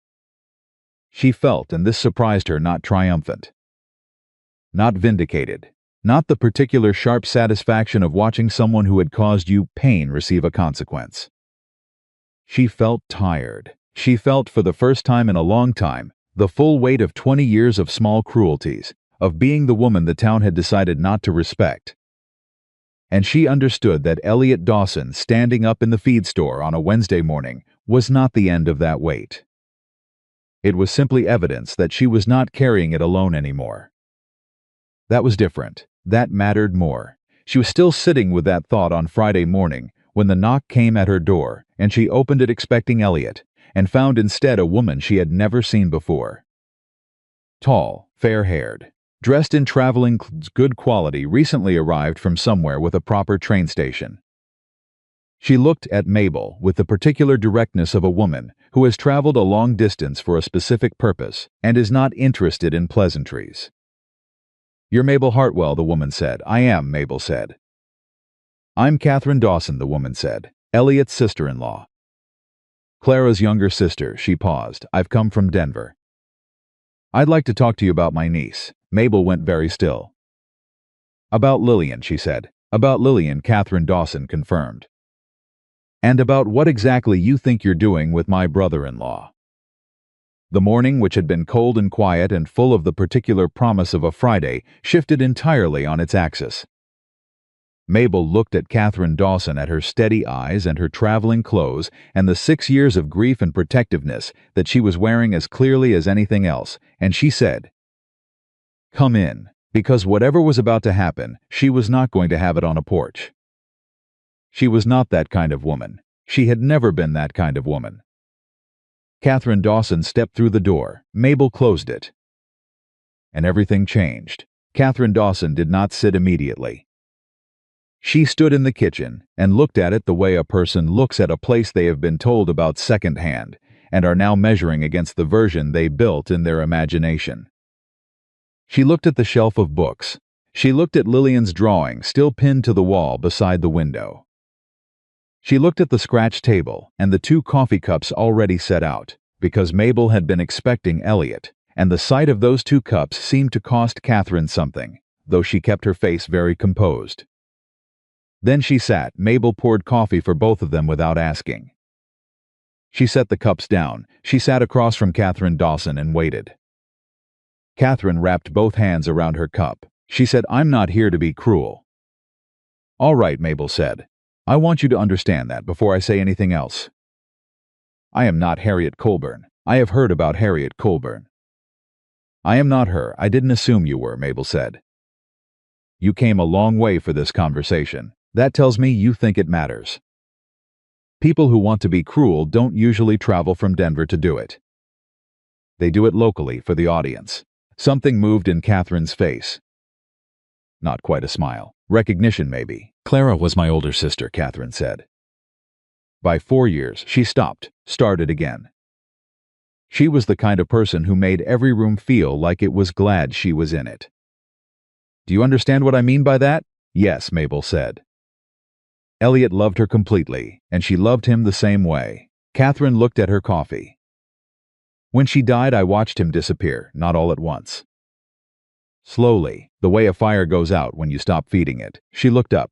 She felt, and this surprised her, not triumphant, not vindicated, not the particular sharp satisfaction of watching someone who had caused you pain receive a consequence. She felt tired. She felt, for the first time in a long time, the full weight of 20 years of small cruelties, of being the woman the town had decided not to respect. And she understood that Elliot Dawson, standing up in the feed store on a Wednesday morning, was not the end of that weight. It was simply evidence that she was not carrying it alone anymore. That was different. That mattered more. She was still sitting with that thought on Friday morning when the knock came at her door, and she opened it expecting Elliot, and found instead a woman she had never seen before. Tall, fair-haired, dressed in traveling good quality, recently arrived from somewhere with a proper train station. She looked at Mabel with the particular directness of a woman who has traveled a long distance for a specific purpose and is not interested in pleasantries. "You're Mabel Hartwell," the woman said. "I am," Mabel said. "I'm Catherine Dawson," the woman said. "Elliot's sister-in-law." "Clara's younger sister," she paused. "I've come from Denver." "I'd like to talk to you about my niece." Mabel went very still. "About Lillian," she said. "About Lillian," Catherine Dawson confirmed. "And about what exactly you think you're doing with my brother-in-law." The morning, which had been cold and quiet and full of the particular promise of a Friday, shifted entirely on its axis. Mabel looked at Catherine Dawson, at her steady eyes and her traveling clothes and the 6 years of grief and protectiveness that she was wearing as clearly as anything else, and she said, "Come in," because whatever was about to happen, she was not going to have it on a porch. She was not that kind of woman. She had never been that kind of woman. Catherine Dawson stepped through the door. Mabel closed it. And everything changed. Catherine Dawson did not sit immediately. She stood in the kitchen and looked at it the way a person looks at a place they have been told about secondhand and are now measuring against the version they built in their imagination. She looked at the shelf of books. She looked at Lillian's drawing still pinned to the wall beside the window. She looked at the scratch table and the 2 coffee cups already set out, because Mabel had been expecting Elliot, and the sight of those 2 cups seemed to cost Catherine something, though she kept her face very composed. Then she sat. Mabel poured coffee for both of them without asking. She set the cups down. She sat across from Catherine Dawson and waited. Catherine wrapped both hands around her cup. She said, "I'm not here to be cruel." "All right," Mabel said. "I want you to understand that before I say anything else. I am not Harriet Colburn. I have heard about Harriet Colburn." "I am not her. I didn't assume you were," Mabel said. "You came a long way for this conversation. That tells me you think it matters. People who want to be cruel don't usually travel from Denver to do it. They do it locally for the audience." Something moved in Catherine's face. Not quite a smile. Recognition, maybe. "Clara was my older sister," Catherine said. By 4 years, she stopped, started again. She was the kind of person who made every room feel like it was glad she was in it. Do you understand what I mean by that? Yes, Mabel said. Elliot loved her completely, and she loved him the same way. Catherine looked at her coffee. When she died, I watched him disappear, not all at once. Slowly, the way a fire goes out when you stop feeding it. She looked up.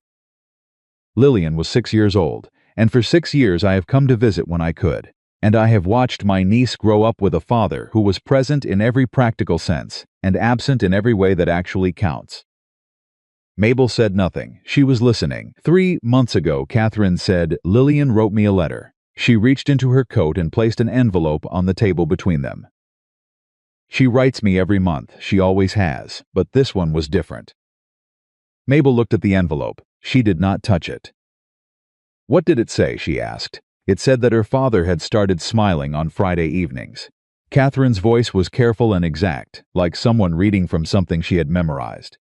Lillian was 6 years old, and for 6 years I have come to visit when I could, and I have watched my niece grow up with a father who was present in every practical sense and absent in every way that actually counts. Mabel said nothing. She was listening. 3 months ago, Catherine said, Lillian wrote me a letter. She reached into her coat and placed an envelope on the table between them. She writes me every month. She always has, but this one was different. Mabel looked at the envelope. She did not touch it. What did it say? She asked. It said that her father had started smiling on Friday evenings. Catherine's voice was careful and exact, like someone reading from something she had memorized.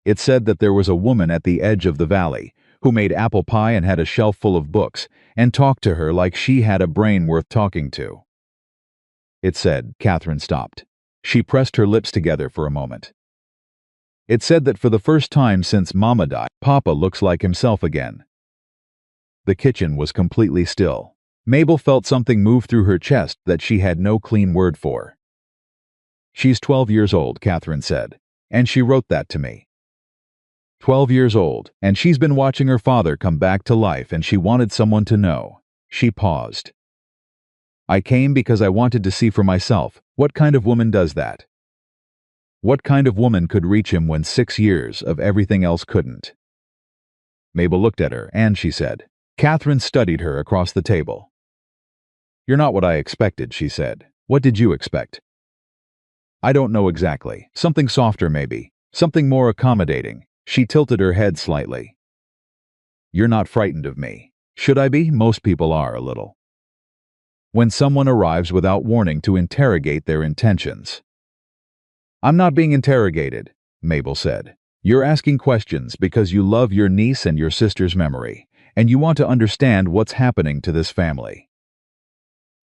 It said that there was a woman at the edge of the valley who made apple pie and had a shelf full of books and talked to her like she had a brain worth talking to. It said, Catherine stopped. She pressed her lips together for a moment. It said that for the first time since Mama died, Papa looks like himself again. The kitchen was completely still. Mabel felt something move through her chest that she had no clean word for. She's 12 years old, Catherine said, and she wrote that to me. 12 years old, and she's been watching her father come back to life, and she wanted someone to know. She paused. I came because I wanted to see for myself, what kind of woman does that? What kind of woman could reach him when 6 years of everything else couldn't? Mabel looked at her, and she said. Catherine studied her across the table. You're not what I expected, she said. What did you expect? I don't know exactly. Something softer, maybe. Something more accommodating. She tilted her head slightly. You're not frightened of me. Should I be? Most people are a little. When someone arrives without warning to interrogate their intentions. I'm not being interrogated, Mabel said. You're asking questions because you love your niece and your sister's memory, and you want to understand what's happening to this family.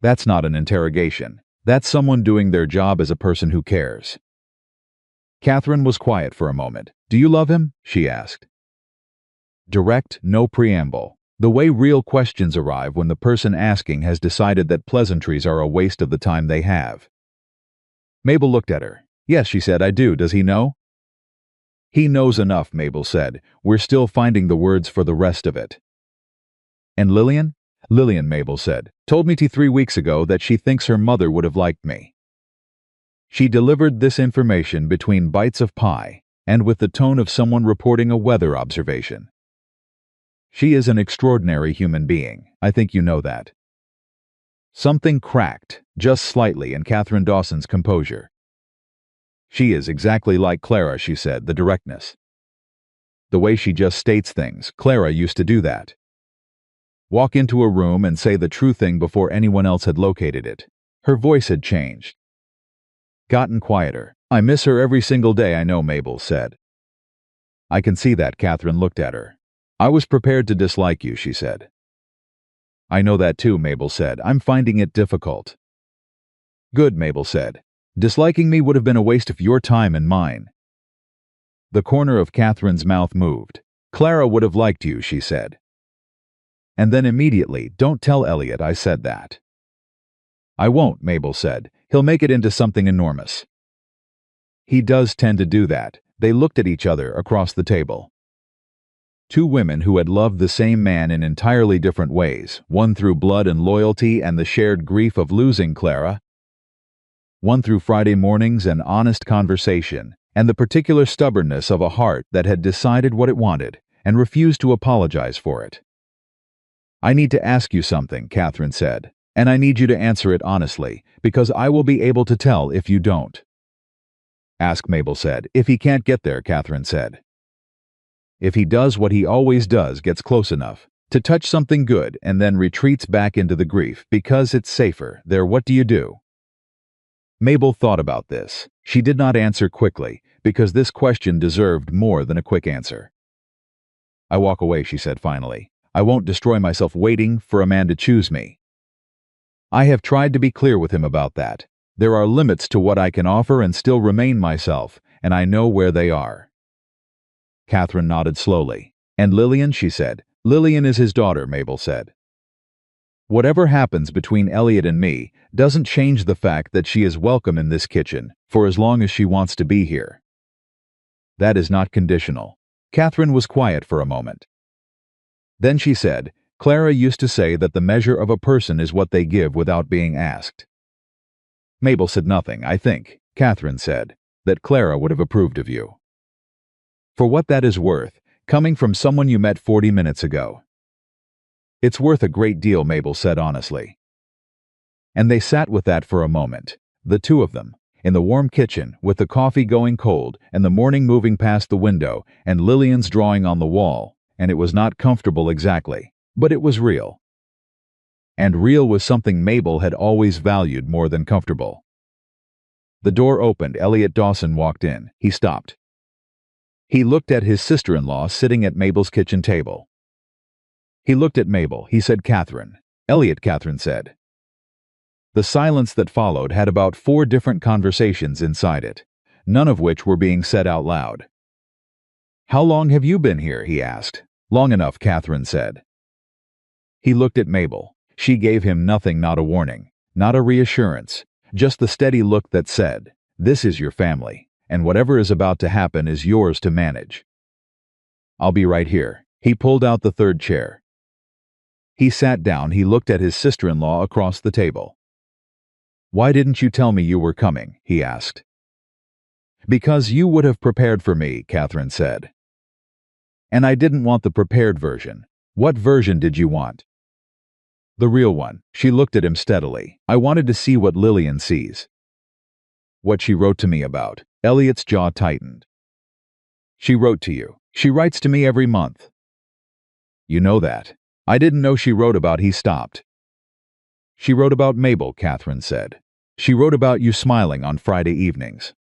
That's not an interrogation. That's someone doing their job as a person who cares. Catherine was quiet for a moment. Do you love him? She asked. Direct, no preamble. The way real questions arrive when the person asking has decided that pleasantries are a waste of the time they have. Mabel looked at her. Yes, she said, I do. Does he know? He knows enough, Mabel said. We're still finding the words for the rest of it. And Lillian? Lillian, Mabel said, told me 3 weeks ago that she thinks her mother would have liked me. She delivered this information between bites of pie and with the tone of someone reporting a weather observation. She is an extraordinary human being. I think you know that. Something cracked, just slightly, in Catherine Dawson's composure. She is exactly like Clara, she said, the directness. The way she just states things. Clara used to do that. Walk into a room and say the true thing before anyone else had located it. Her voice had changed. Gotten quieter. I miss her every single day, I know, Mabel said. I can see that. Catherine looked at her. I was prepared to dislike you, she said. I know that too, Mabel said. I'm finding it difficult. Good, Mabel said. Disliking me would have been a waste of your time and mine. The corner of Catherine's mouth moved. Clara would have liked you, she said. And then immediately, don't tell Elliot I said that. I won't, Mabel said. He'll make it into something enormous. He does tend to do that. They looked at each other across the table. Two women who had loved the same man in entirely different ways, one through blood and loyalty and the shared grief of losing Clara, one through Friday mornings and honest conversation, and the particular stubbornness of a heart that had decided what it wanted and refused to apologize for it. I need to ask you something, Catherine said, and I need you to answer it honestly, because I will be able to tell if you don't. Ask, Mabel said. If he can't get there, Catherine said. If he does what he always does, gets close enough to touch something good and then retreats back into the grief because it's safer there, what do you do? Mabel thought about this. She did not answer quickly because this question deserved more than a quick answer. I walk away, she said finally. I won't destroy myself waiting for a man to choose me. I have tried to be clear with him about that. There are limits to what I can offer and still remain myself, and I know where they are. Catherine nodded slowly. And Lillian, she said. Lillian is his daughter, Mabel said. Whatever happens between Elliot and me doesn't change the fact that she is welcome in this kitchen for as long as she wants to be here. That is not conditional. Catherine was quiet for a moment. Then she said, Clara used to say that the measure of a person is what they give without being asked. Mabel said nothing. I think, Catherine said, that Clara would have approved of you. For what that is worth, coming from someone you met 40 minutes ago. It's worth a great deal, Mabel said honestly. And they sat with that for a moment, the two of them, in the warm kitchen, with the coffee going cold and the morning moving past the window and Lillian's drawing on the wall, and it was not comfortable exactly, but it was real. And real was something Mabel had always valued more than comfortable. The door opened. Elliot Dawson walked in. He stopped. He looked at his sister-in-law sitting at Mabel's kitchen table. He looked at Mabel. He said, Catherine. Elliot, Catherine said. The silence that followed had about 4 different conversations inside it, none of which were being said out loud. How long have you been here? He asked. Long enough, Catherine said. He looked at Mabel. She gave him nothing, not a warning, not a reassurance, just the steady look that said, this is your family, and whatever is about to happen is yours to manage. I'll be right here. He pulled out the 3rd chair. He sat down. He looked at his sister-in-law across the table. Why didn't you tell me you were coming? He asked. Because you would have prepared for me, Catherine said. And I didn't want the prepared version. What version did you want? The real one. She looked at him steadily. I wanted to see what Lillian sees. What she wrote to me about. Elliot's jaw tightened. She wrote to you. She writes to me every month. You know that. I didn't know she wrote about. He stopped. She wrote about Mabel, Catherine said. She wrote about you smiling on Friday evenings.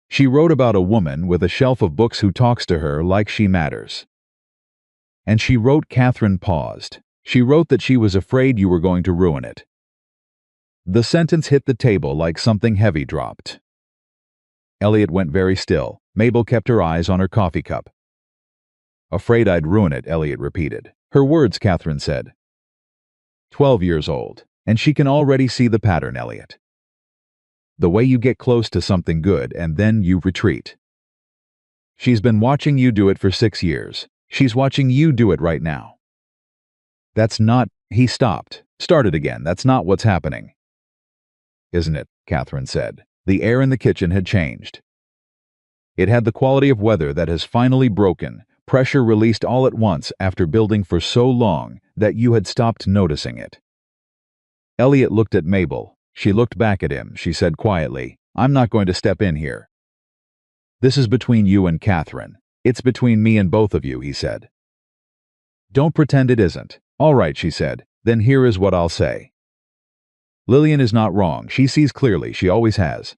She wrote about a woman with a shelf of books who talks to her like she matters. And she wrote. Catherine paused. She wrote that she was afraid you were going to ruin it. The sentence hit the table like something heavy dropped. Elliot went very still. Mabel kept her eyes on her coffee cup. Afraid I'd ruin it, Elliot repeated. Her words, Catherine said. 12 years old, and she can already see the pattern, Elliot. The way you get close to something good and then you retreat. She's been watching you do it for 6 years. She's watching you do it right now. That's not... He stopped. Started again. That's not what's happening. Isn't it? Catherine said. The air in the kitchen had changed. It had the quality of weather that has finally broken, pressure released all at once after building for so long that you had stopped noticing it. Elliot looked at Mabel. She looked back at him. She said quietly, I'm not going to step in here. This is between you and Catherine. It's between me and both of you, he said. Don't pretend it isn't. All right, she said. Then here is what I'll say. Lillian is not wrong. She sees clearly. She always has.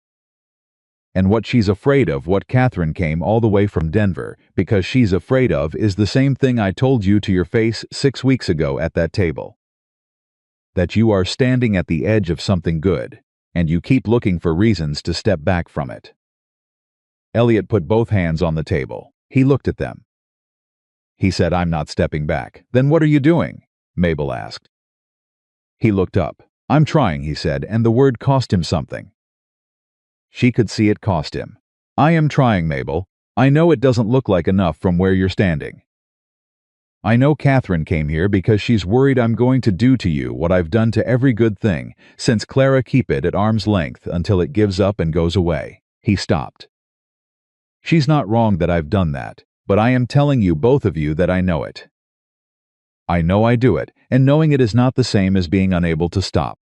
And what she's afraid of, what Catherine came all the way from Denver, because she's afraid of, is the same thing I told you to your face 6 weeks ago at that table. That you are standing at the edge of something good, and you keep looking for reasons to step back from it. Elliot put both hands on the table. He looked at them. He said, I'm not stepping back. Then what are you doing? Mabel asked. He looked up. I'm trying, he said, and the word cost him something. She could see it cost him. I am trying, Mabel. I know it doesn't look like enough from where you're standing. I know Catherine came here because she's worried I'm going to do to you what I've done to every good thing, since Clara keep it at arm's length until it gives up and goes away. He stopped. She's not wrong that I've done that, but I am telling you, both of you, that I know it. I know I do it, and knowing it is not the same as being unable to stop.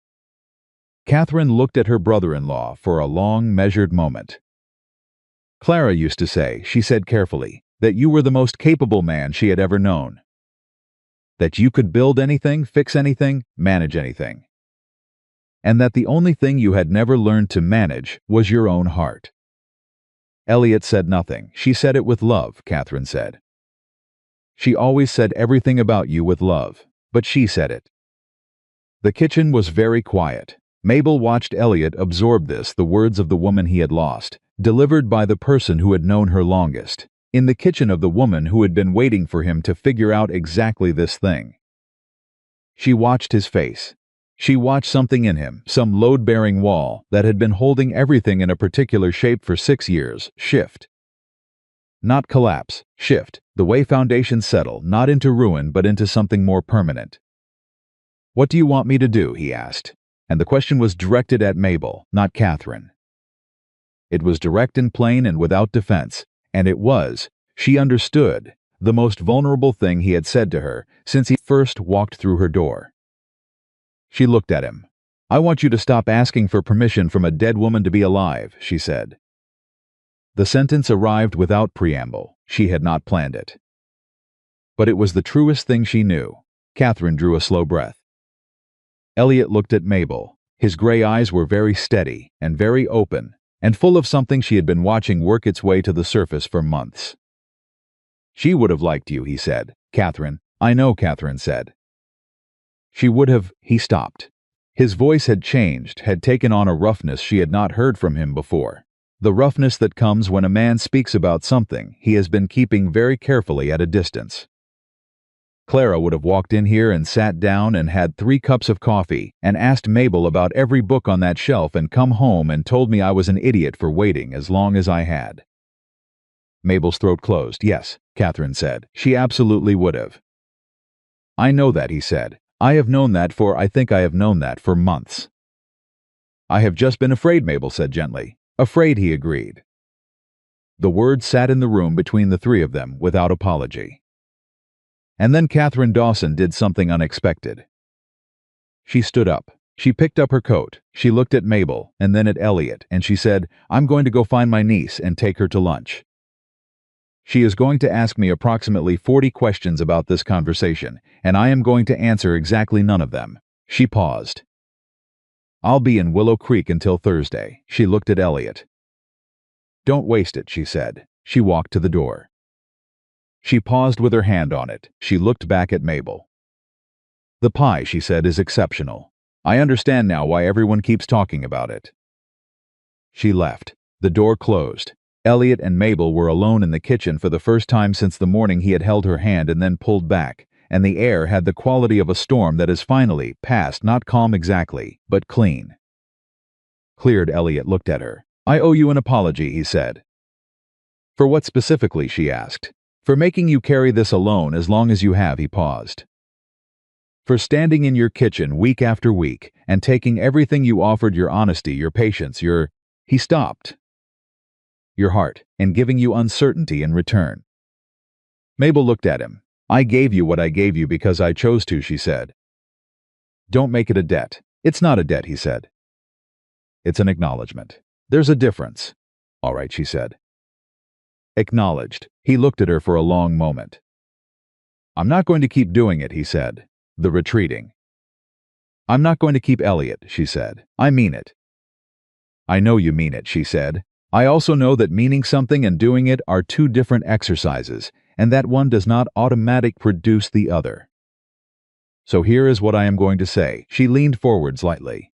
Catherine looked at her brother-in-law for a long, measured moment. Clara used to say, she said carefully, that you were the most capable man she had ever known. That you could build anything, fix anything, manage anything. And that the only thing you had never learned to manage was your own heart. Elliot said nothing. She said it with love, Catherine said. She always said everything about you with love, but she said it. The kitchen was very quiet. Mabel watched Elliot absorb this, the words of the woman he had lost, delivered by the person who had known her longest, in the kitchen of the woman who had been waiting for him to figure out exactly this thing. She watched his face. She watched something in him, some load-bearing wall that had been holding everything in a particular shape for 6 years, shift. Not collapse, shift, the way foundations settle, not into ruin but into something more permanent. "What do you want me to do?" he asked, and the question was directed at Mabel, not Catherine. It was direct and plain and without defense, and it was, she understood, the most vulnerable thing he had said to her since he first walked through her door. She looked at him. "I want you to stop asking for permission from a dead woman to be alive," she said. The sentence arrived without preamble. She had not planned it. But it was the truest thing she knew. Catherine drew a slow breath. Elliot looked at Mabel. His gray eyes were very steady and very open, and full of something she had been watching work its way to the surface for months. "She would have liked you," he said. "Catherine." "I know," Catherine said. "She would have—" He stopped. His voice had changed, had taken on a roughness she had not heard from him before. The roughness that comes when a man speaks about something he has been keeping very carefully at a distance. Clara would have walked in here and sat down and had 3 cups of coffee and asked Mabel about every book on that shelf and come home and told me I was an idiot for waiting as long as I had. Mabel's throat closed. "Yes," Catherine said. "She absolutely would have." "I know that," he said. I have known that for months." "I have just been afraid," Mabel said gently. "Afraid," he agreed. The words sat in the room between the 3 of them without apology. And then Catherine Dawson did something unexpected. She stood up. She picked up her coat. She looked at Mabel and then at Elliot, and she said, "I'm going to go find my niece and take her to lunch. She is going to ask me approximately 40 questions about this conversation, and I am going to answer exactly none of them." She paused. "I'll be in Willow Creek until Thursday." She looked at Elliot. "Don't waste it," she said. She walked to the door. She paused with her hand on it. She looked back at Mabel. "The pie," she said, "is exceptional. I understand now why everyone keeps talking about it." She left. The door closed. Elliot and Mabel were alone in the kitchen for the first time since the morning he had held her hand and then pulled back, and the air had the quality of a storm that has finally passed, not calm exactly, but clean. Cleared. Elliot looked at her. "I owe you an apology," he said. "For what specifically?" she asked. "For making you carry this alone as long as you have," he paused. "For standing in your kitchen week after week and taking everything you offered, your honesty, your patience, your—" He stopped. "Your heart, and giving you uncertainty in return." Mabel looked at him. "I gave you what I gave you because I chose to," she said. "Don't make it a debt." "It's not a debt," he said. "It's an acknowledgement. There's a difference." "All right," she said. Acknowledged. He looked at her for a long moment. "I'm not going to keep doing it," he said. The retreating. "I'm not going to keep Elliot," she said. "I mean it." "I know you mean it," she said. "I also know that meaning something and doing it are 2 different exercises, and that one does not automatically produce the other. So here is what I am going to say." She leaned forward slightly.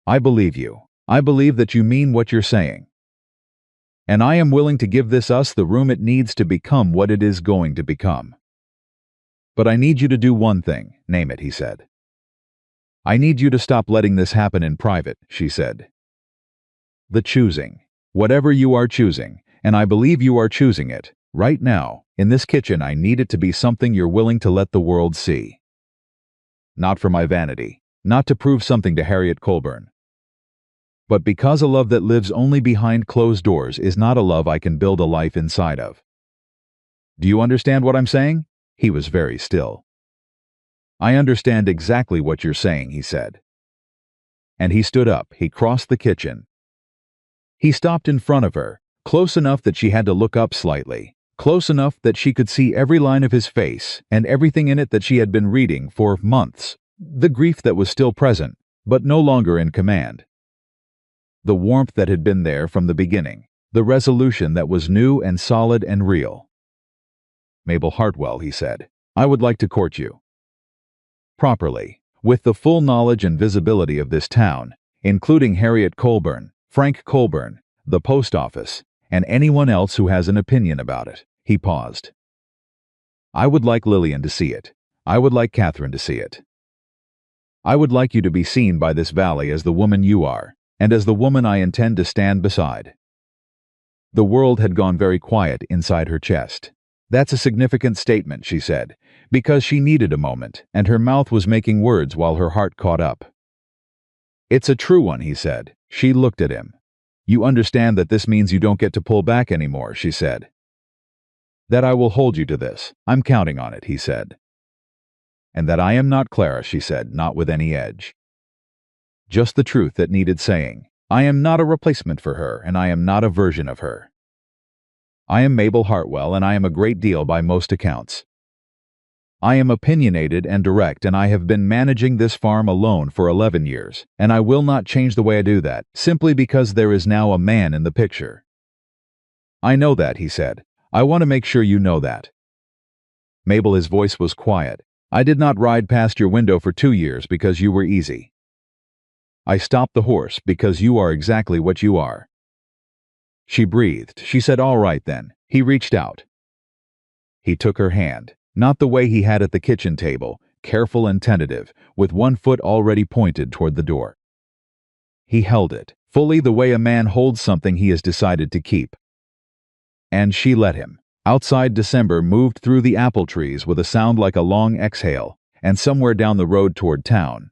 "I believe you. I believe that you mean what you're saying. And I am willing to give us the room it needs to become what it is going to become. But I need you to do one thing." "Name it," he said. "I need you to stop letting this happen in private," she said. "The choosing. Whatever you are choosing, and I believe you are choosing it, right now, in this kitchen, I need it to be something you're willing to let the world see. Not for my vanity, not to prove something to Harriet Colburn, but because a love that lives only behind closed doors is not a love I can build a life inside of. Do you understand what I'm saying?" He was very still. "I understand exactly what you're saying," he said. And he stood up. He crossed the kitchen. He stopped in front of her, close enough that she had to look up slightly, close enough that she could see every line of his face and everything in it that she had been reading for months, the grief that was still present, but no longer in command. The warmth that had been there from the beginning, the resolution that was new and solid and real. Mabel Hartwell, he said. I would like to court you. Properly, with the full knowledge and visibility of this town, including Harriet Colburn, Frank Colburn, the post office, and anyone else who has an opinion about it. He paused. I would like Lillian to see it. I would like Catherine to see it. I would like you to be seen by this valley as the woman you are, and as the woman I intend to stand beside. The world had gone very quiet inside her chest. That's a significant statement, she said, because she needed a moment, and her mouth was making words while her heart caught up. It's a true one, he said. She looked at him. You understand that this means you don't get to pull back anymore, she said. That I will hold you to this. I'm counting on it, he said. And that I am not Clara, she said, not with any edge. Just the truth that needed saying. I am not a replacement for her, and I am not a version of her. I am Mabel Hartwell, and I am a great deal by most accounts. I am opinionated and direct, and I have been managing this farm alone for 11 years, and I will not change the way I do that, simply because there is now a man in the picture. I know that, he said. I want to make sure you know that. Mabel, his voice was quiet. I did not ride past your window for 2 years because you were easy. I stopped the horse because you are exactly what you are. She breathed. She said, all right then. He reached out. He took her hand. Not the way he had at the kitchen table, careful and tentative, with one foot already pointed toward the door. He held it, fully the way a man holds something he has decided to keep. And she let him. Outside, December moved through the apple trees with a sound like a long exhale, and somewhere down the road toward town.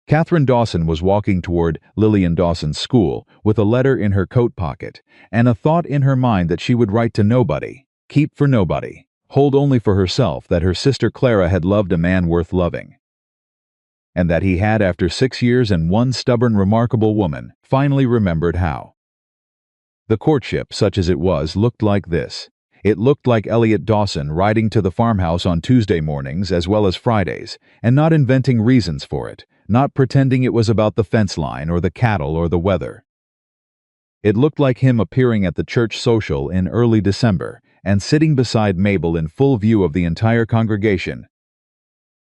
Catherine Dawson was walking toward Lillian Dawson's school with a letter in her coat pocket, and a thought in her mind that she would write to nobody, keep for nobody. Hold only for herself that her sister Clara had loved a man worth loving. And that he had, after 6 years and one stubborn, remarkable woman, finally remembered how. The courtship, such as it was, looked like this. It looked like Elliot Dawson riding to the farmhouse on Tuesday mornings as well as Fridays, and not inventing reasons for it, not pretending it was about the fence line or the cattle or the weather. It looked like him appearing at the church social in early December, and sitting beside Mabel in full view of the entire congregation,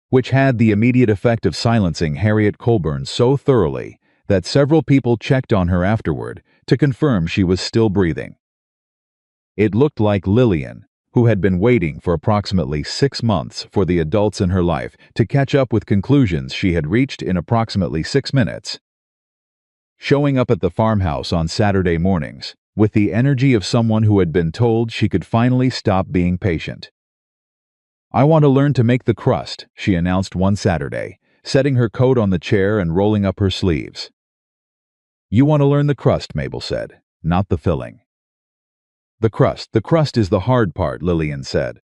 which had the immediate effect of silencing Harriet Colburn so thoroughly that several people checked on her afterward to confirm she was still breathing. It looked like Lillian, who had been waiting for approximately 6 months for the adults in her life to catch up with conclusions she had reached in approximately 6 minutes, showing up at the farmhouse on Saturday mornings, with the energy of someone who had been told she could finally stop being patient. I want to learn to make the crust, she announced one Saturday, setting her coat on the chair and rolling up her sleeves. You want to learn the crust, Mabel said, not the filling. The crust is the hard part, Lillian said.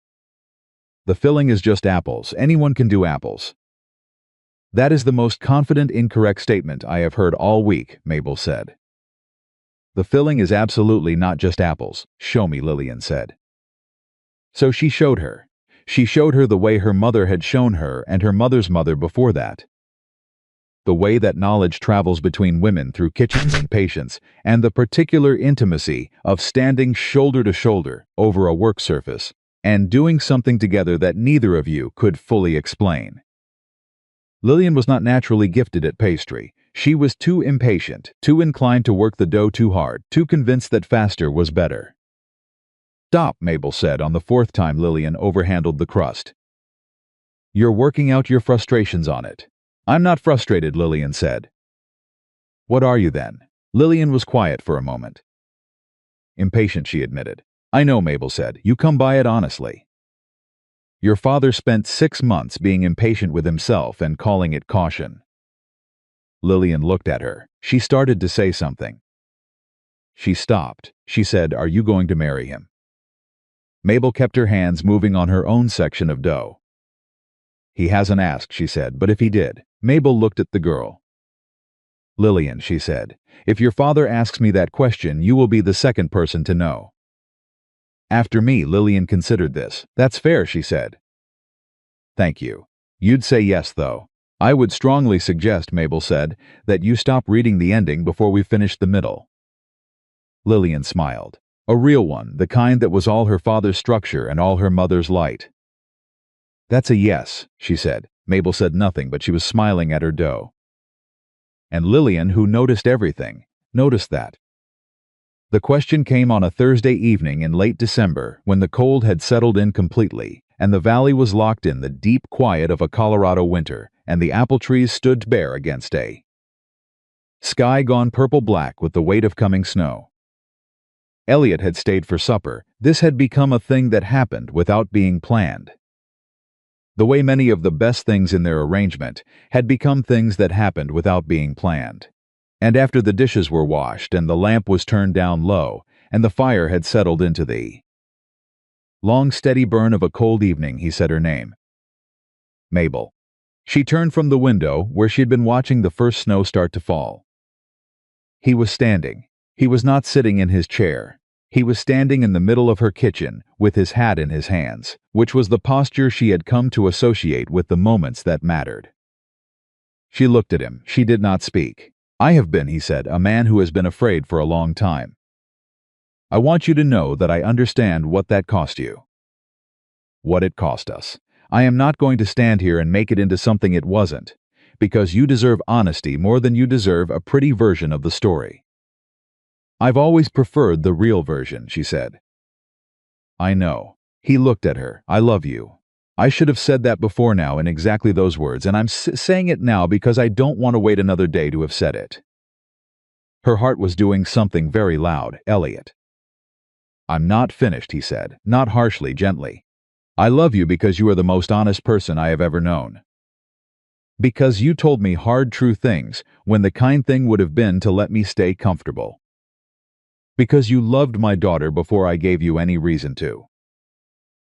The filling is just apples. Anyone can do apples. That is the most confident, incorrect statement I have heard all week, Mabel said. The filling is absolutely not just apples. Show me, Lillian said. So she showed her. She showed her the way her mother had shown her and her mother's mother before that. The way that knowledge travels between women through kitchens and patience, and the particular intimacy of standing shoulder to shoulder over a work surface and doing something together that neither of you could fully explain. Lillian was not naturally gifted at pastry. She was too impatient, too inclined to work the dough too hard, too convinced that faster was better. Stop, Mabel said on the 4th time Lillian overhandled the crust. You're working out your frustrations on it. I'm not frustrated, Lillian said. What are you then? Lillian was quiet for a moment. Impatient, she admitted. I know, Mabel said. You come by it honestly. Your father spent 6 months being impatient with himself and calling it caution. Lillian looked at her. She started to say something. She stopped. She said, Are you going to marry him? Mabel kept her hands moving on her own section of dough. He hasn't asked, she said, but if he did. Mabel looked at the girl. Lillian, she said, if your father asks me that question, you will be the second person to know. After me, Lillian considered this. That's fair, she said. Thank you. You'd say yes, though. I would strongly suggest, Mabel said, that you stop reading the ending before we finish the middle. Lillian smiled. A real one, the kind that was all her father's structure and all her mother's light. "That's a yes," she said. Mabel said nothing, but she was smiling at her dough. And Lillian, who noticed everything, noticed that. The question came on a Thursday evening in late December, when the cold had settled in completely, and the valley was locked in the deep quiet of a Colorado winter, and the apple trees stood bare against a sky gone purple-black with the weight of coming snow. Elliot had stayed for supper. This had become a thing that happened without being planned. The way many of the best things in their arrangement had become things that happened without being planned. And after the dishes were washed and the lamp was turned down low, and the fire had settled into the long steady burn of a cold evening, he said her name. Mabel. She turned from the window, where she had been watching the first snow start to fall. He was standing. He was not sitting in his chair. He was standing in the middle of her kitchen, with his hat in his hands, which was the posture she had come to associate with the moments that mattered. She looked at him. She did not speak. "I have been," he said, "a man who has been afraid for a long time. I want you to know that I understand what that cost you. What it cost us. I am not going to stand here and make it into something it wasn't, because you deserve honesty more than you deserve a pretty version of the story." "I've always preferred the real version," she said. "I know." He looked at her. "I love you. I should have said that before now in exactly those words, and I'm saying it now because I don't want to wait another day to have said it." Her heart was doing something very loud. "Elliot." "I'm not finished," he said, not harshly, gently. "I love you because you are the most honest person I have ever known. Because you told me hard, true things, when the kind thing would have been to let me stay comfortable. Because you loved my daughter before I gave you any reason to.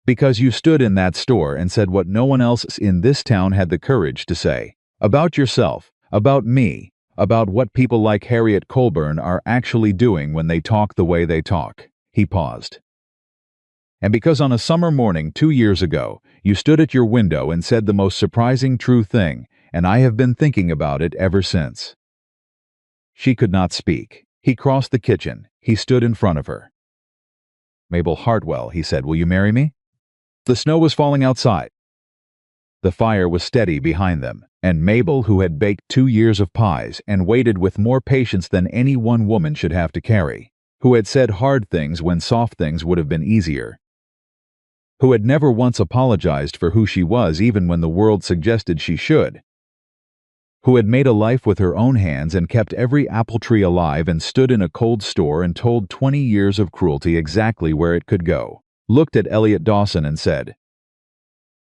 Because you stood in that store and said what no one else in this town had the courage to say. About yourself, about me, about what people like Harriet Colburn are actually doing when they talk the way they talk." He paused. "And because on a summer morning 2 years ago, you stood at your window and said the most surprising true thing, and I have been thinking about it ever since." She could not speak. He crossed the kitchen. He stood in front of her. "Mabel Hartwell," he said, "will you marry me?" The snow was falling outside. The fire was steady behind them, and Mabel, who had baked 2 years of pies and waited with more patience than any one woman should have to carry, who had said hard things when soft things would have been easier, who had never once apologized for who she was even when the world suggested she should, who had made a life with her own hands and kept every apple tree alive and stood in a cold store and told 20 years of cruelty exactly where it could go, looked at Elliot Dawson and said,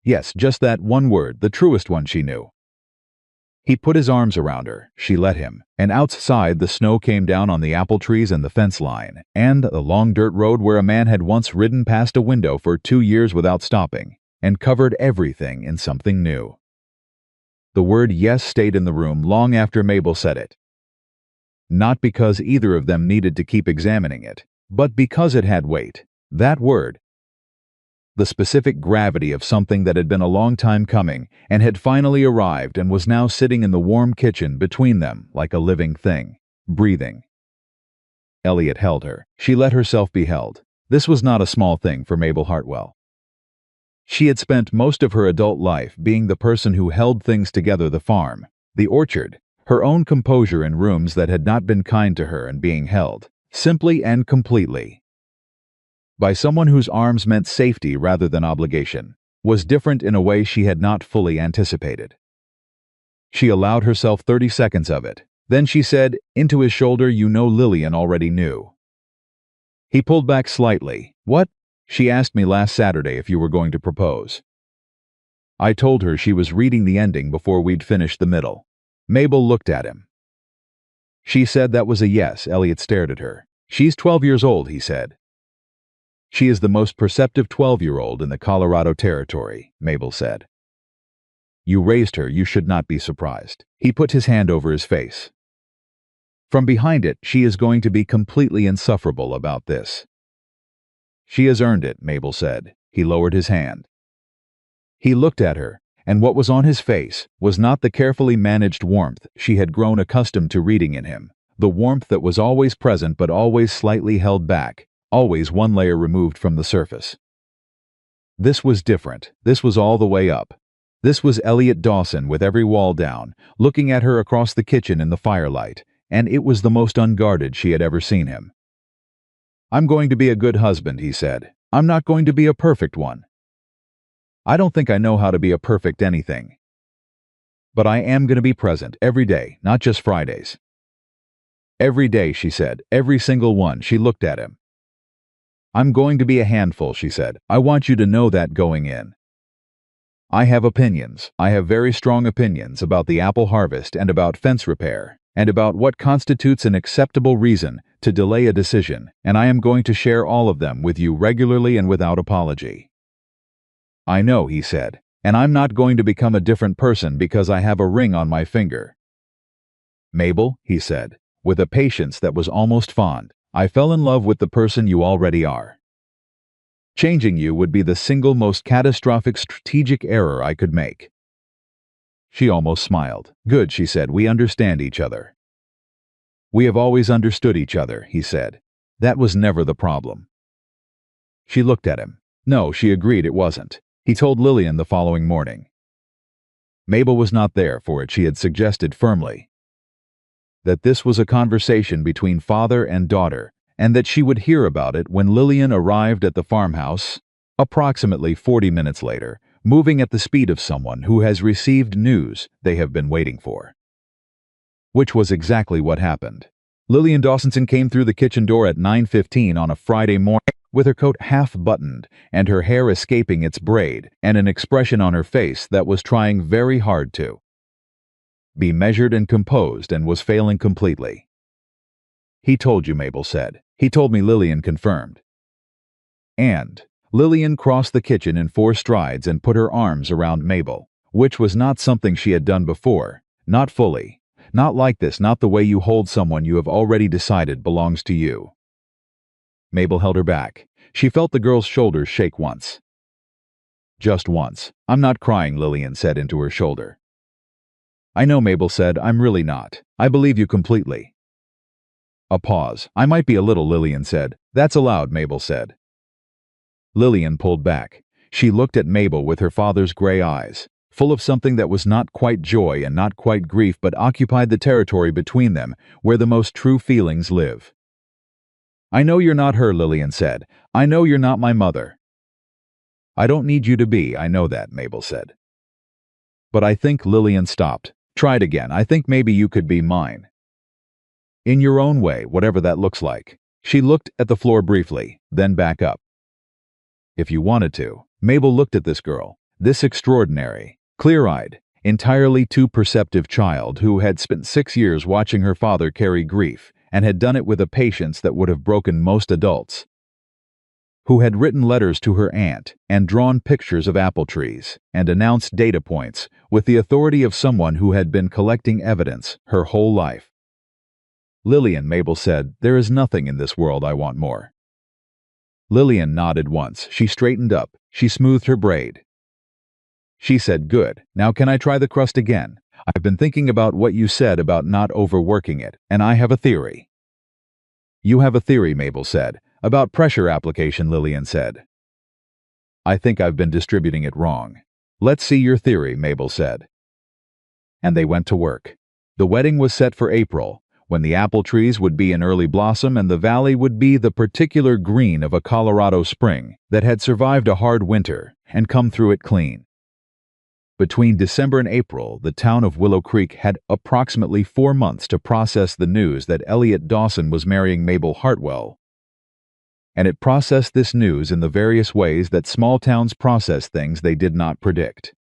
yes, just that one word, the truest one she knew. He put his arms around her. She let him, and outside the snow came down on the apple trees and the fence line, and the long dirt road where a man had once ridden past a window for 2 years without stopping, and covered everything in something new. The word yes stayed in the room long after Mabel said it. Not because either of them needed to keep examining it, but because it had weight. That word, the specific gravity of something that had been a long time coming and had finally arrived and was now sitting in the warm kitchen between them like a living thing, breathing. Elliot held her. She let herself be held. This was not a small thing for Mabel Hartwell. She had spent most of her adult life being the person who held things together: the farm, the orchard, her own composure in rooms that had not been kind to her and being held, simply and completely, by someone whose arms meant safety rather than obligation, was different in a way she had not fully anticipated. She allowed herself 30 seconds of it. Then she said, into his shoulder, "You know Lillian already knew." He pulled back slightly. "What?" "She asked me last Saturday if you were going to propose. I told her she was reading the ending before we'd finished the middle." Mabel looked at him. "She said that was a yes." Elliot stared at her. "She's 12 years old," he said. "She is the most perceptive 12-year-old in the Colorado Territory," Mabel said. "You raised her, you should not be surprised." He put his hand over his face. "From behind it, she is going to be completely insufferable about this." "She has earned it," Mabel said. He lowered his hand. He looked at her, and what was on his face was not the carefully managed warmth she had grown accustomed to reading in him, the warmth that was always present but always slightly held back, always one layer removed from the surface. This was different. This was all the way up. This was Elliot Dawson with every wall down, looking at her across the kitchen in the firelight, and it was the most unguarded she had ever seen him. "I'm going to be a good husband," he said. "I'm not going to be a perfect one. I don't think I know how to be a perfect anything. But I am going to be present every day, not just Fridays." "Every day," she said. "Every single one." She looked at him. "I'm going to be a handful," she said. "I want you to know that going in. I have opinions. I have very strong opinions about the apple harvest and about fence repair, and about what constitutes an acceptable reason to delay a decision, and I am going to share all of them with you regularly and without apology." "I know," he said, "and I'm not going to become a different person because I have a ring on my finger." "Mabel," he said, with a patience that was almost fond, "I fell in love with the person you already are. Changing you would be the single most catastrophic strategic error I could make." She almost smiled. "Good," she said, "we understand each other." "We have always understood each other," he said. "That was never the problem." She looked at him. No, she agreed it wasn't. He told Lillian the following morning. Mabel was not there for it, she had suggested firmly. That this was a conversation between father and daughter, and that she would hear about it when Lillian arrived at the farmhouse, approximately 40 minutes later, moving at the speed of someone who has received news they have been waiting for. Which was exactly what happened. Lillian Dawsonson came through the kitchen door at 9:15 on a Friday morning, with her coat half-buttoned and her hair escaping its braid, and an expression on her face that was trying very hard to be measured and composed and was failing completely. "He told you," Mabel said. "He told me," Lillian confirmed. And Lillian crossed the kitchen in 4 strides and put her arms around Mabel, which was not something she had done before, not fully, not like this, not the way you hold someone you have already decided belongs to you. Mabel held her back. She felt the girl's shoulders shake once. "Just once. I'm not crying," Lillian said into her shoulder. "I know," Mabel said. "I'm really not. I believe you completely." A pause. "I might be a little," Lillian said. "That's allowed," Mabel said. Lillian pulled back. She looked at Mabel with her father's gray eyes, full of something that was not quite joy and not quite grief but occupied the territory between them where the most true feelings live. "I know you're not her," Lillian said. "I know you're not my mother." "I don't need you to be, I know that," Mabel said. "But I think," Lillian stopped. "Tried again. I think maybe you could be mine. In your own way, whatever that looks like." She looked at the floor briefly, then back up. "If you wanted to." Mabel looked at this girl, this extraordinary, clear-eyed, entirely too perceptive child who had spent 6 years watching her father carry grief, and had done it with a patience that would have broken most adults. Who had written letters to her aunt, and drawn pictures of apple trees, and announced data points, with the authority of someone who had been collecting evidence her whole life. "Lillian," Mabel said, "there is nothing in this world I want more." Lillian nodded once. She straightened up. She smoothed her braid. She said, "Good. Now can I try the crust again? I've been thinking about what you said about not overworking it, and I have a theory." "You have a theory," Mabel said. "About pressure application," Lillian said. "I think I've been distributing it wrong." "Let's see your theory," Mabel said. And they went to work. The wedding was set for April, when the apple trees would be in early blossom and the valley would be the particular green of a Colorado spring that had survived a hard winter and come through it clean. Between December and April, the town of Willow Creek had approximately 4 months to process the news that Elliot Dawson was marrying Mabel Hartwell. And it processed this news in the various ways that small towns process things they did not predict.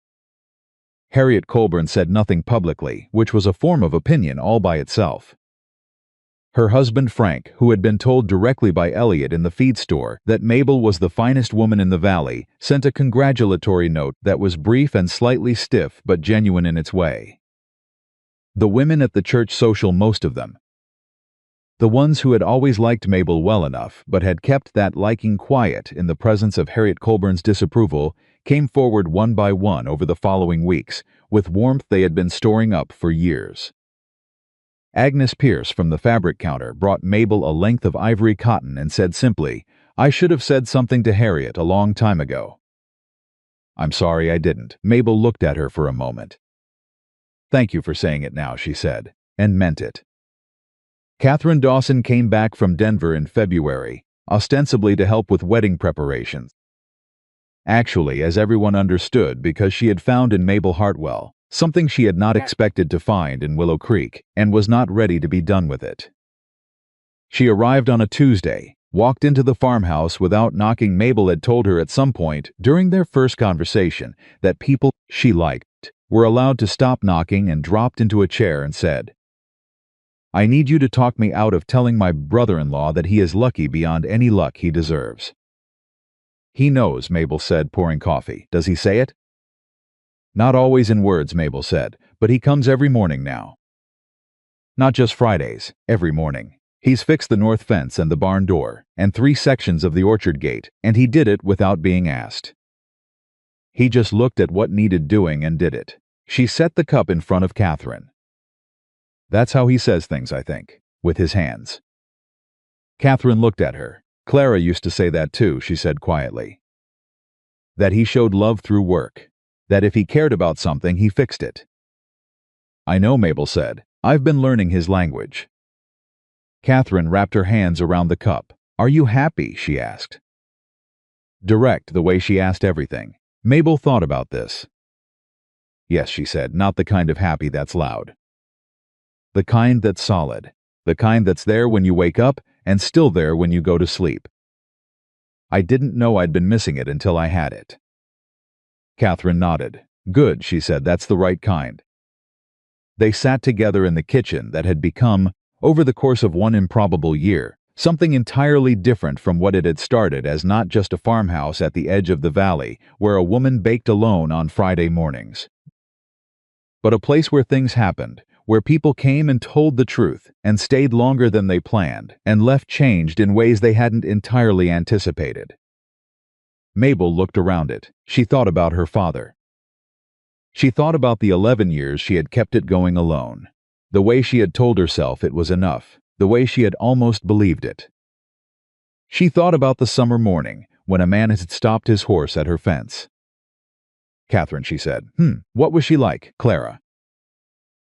Harriet Colburn said nothing publicly, which was a form of opinion all by itself. Her husband Frank, who had been told directly by Elliot in the feed store that Mabel was the finest woman in the valley, sent a congratulatory note that was brief and slightly stiff but genuine in its way. The women at the church social, most of them, the ones who had always liked Mabel well enough but had kept that liking quiet in the presence of Harriet Colburn's disapproval, came forward one by one over the following weeks, with warmth they had been storing up for years. Agnes Pierce from the fabric counter brought Mabel a length of ivory cotton and said simply, I should have said something to Harriet a long time ago. I'm sorry I didn't. Mabel looked at her for a moment. Thank you for saying it now, she said, and meant it. Catherine Dawson came back from Denver in February, ostensibly to help with wedding preparations. Actually, as everyone understood, because she had found in Mabel Hartwell something she had not expected to find in Willow Creek and was not ready to be done with it. She arrived on a Tuesday, walked into the farmhouse without knocking. Mabel had told her at some point during their first conversation that people she liked were allowed to stop knocking, and dropped into a chair and said, I need you to talk me out of telling my brother-in-law that he is lucky beyond any luck he deserves. He knows, Mabel said, pouring coffee. Does he say it? Not always in words, Mabel said, but he comes every morning now. Not just Fridays, every morning. He's fixed the north fence and the barn door, and 3 sections of the orchard gate, and he did it without being asked. He just looked at what needed doing and did it. She set the cup in front of Catherine. That's how he says things, I think, with his hands. Catherine looked at her. Clara used to say that too, she said quietly. That he showed love through work. That if he cared about something, he fixed it. I know, Mabel said. I've been learning his language. Catherine wrapped her hands around the cup. Are you happy? She asked. Direct, the way she asked everything. Mabel thought about this. Yes, she said, not the kind of happy that's loud. The kind that's solid. The kind that's there when you wake up and still there when you go to sleep. I didn't know I'd been missing it until I had it. Catherine nodded. Good, she said, that's the right kind. They sat together in the kitchen that had become, over the course of one improbable year, something entirely different from what it had started as, not just a farmhouse at the edge of the valley where a woman baked alone on Friday mornings, but a place where things happened, where people came and told the truth and stayed longer than they planned and left changed in ways they hadn't entirely anticipated. Mabel looked around it. She thought about her father. She thought about the 11 years she had kept it going alone, the way she had told herself it was enough, the way she had almost believed it. She thought about the summer morning when a man had stopped his horse at her fence. Catherine, she said. What was she like, Clara?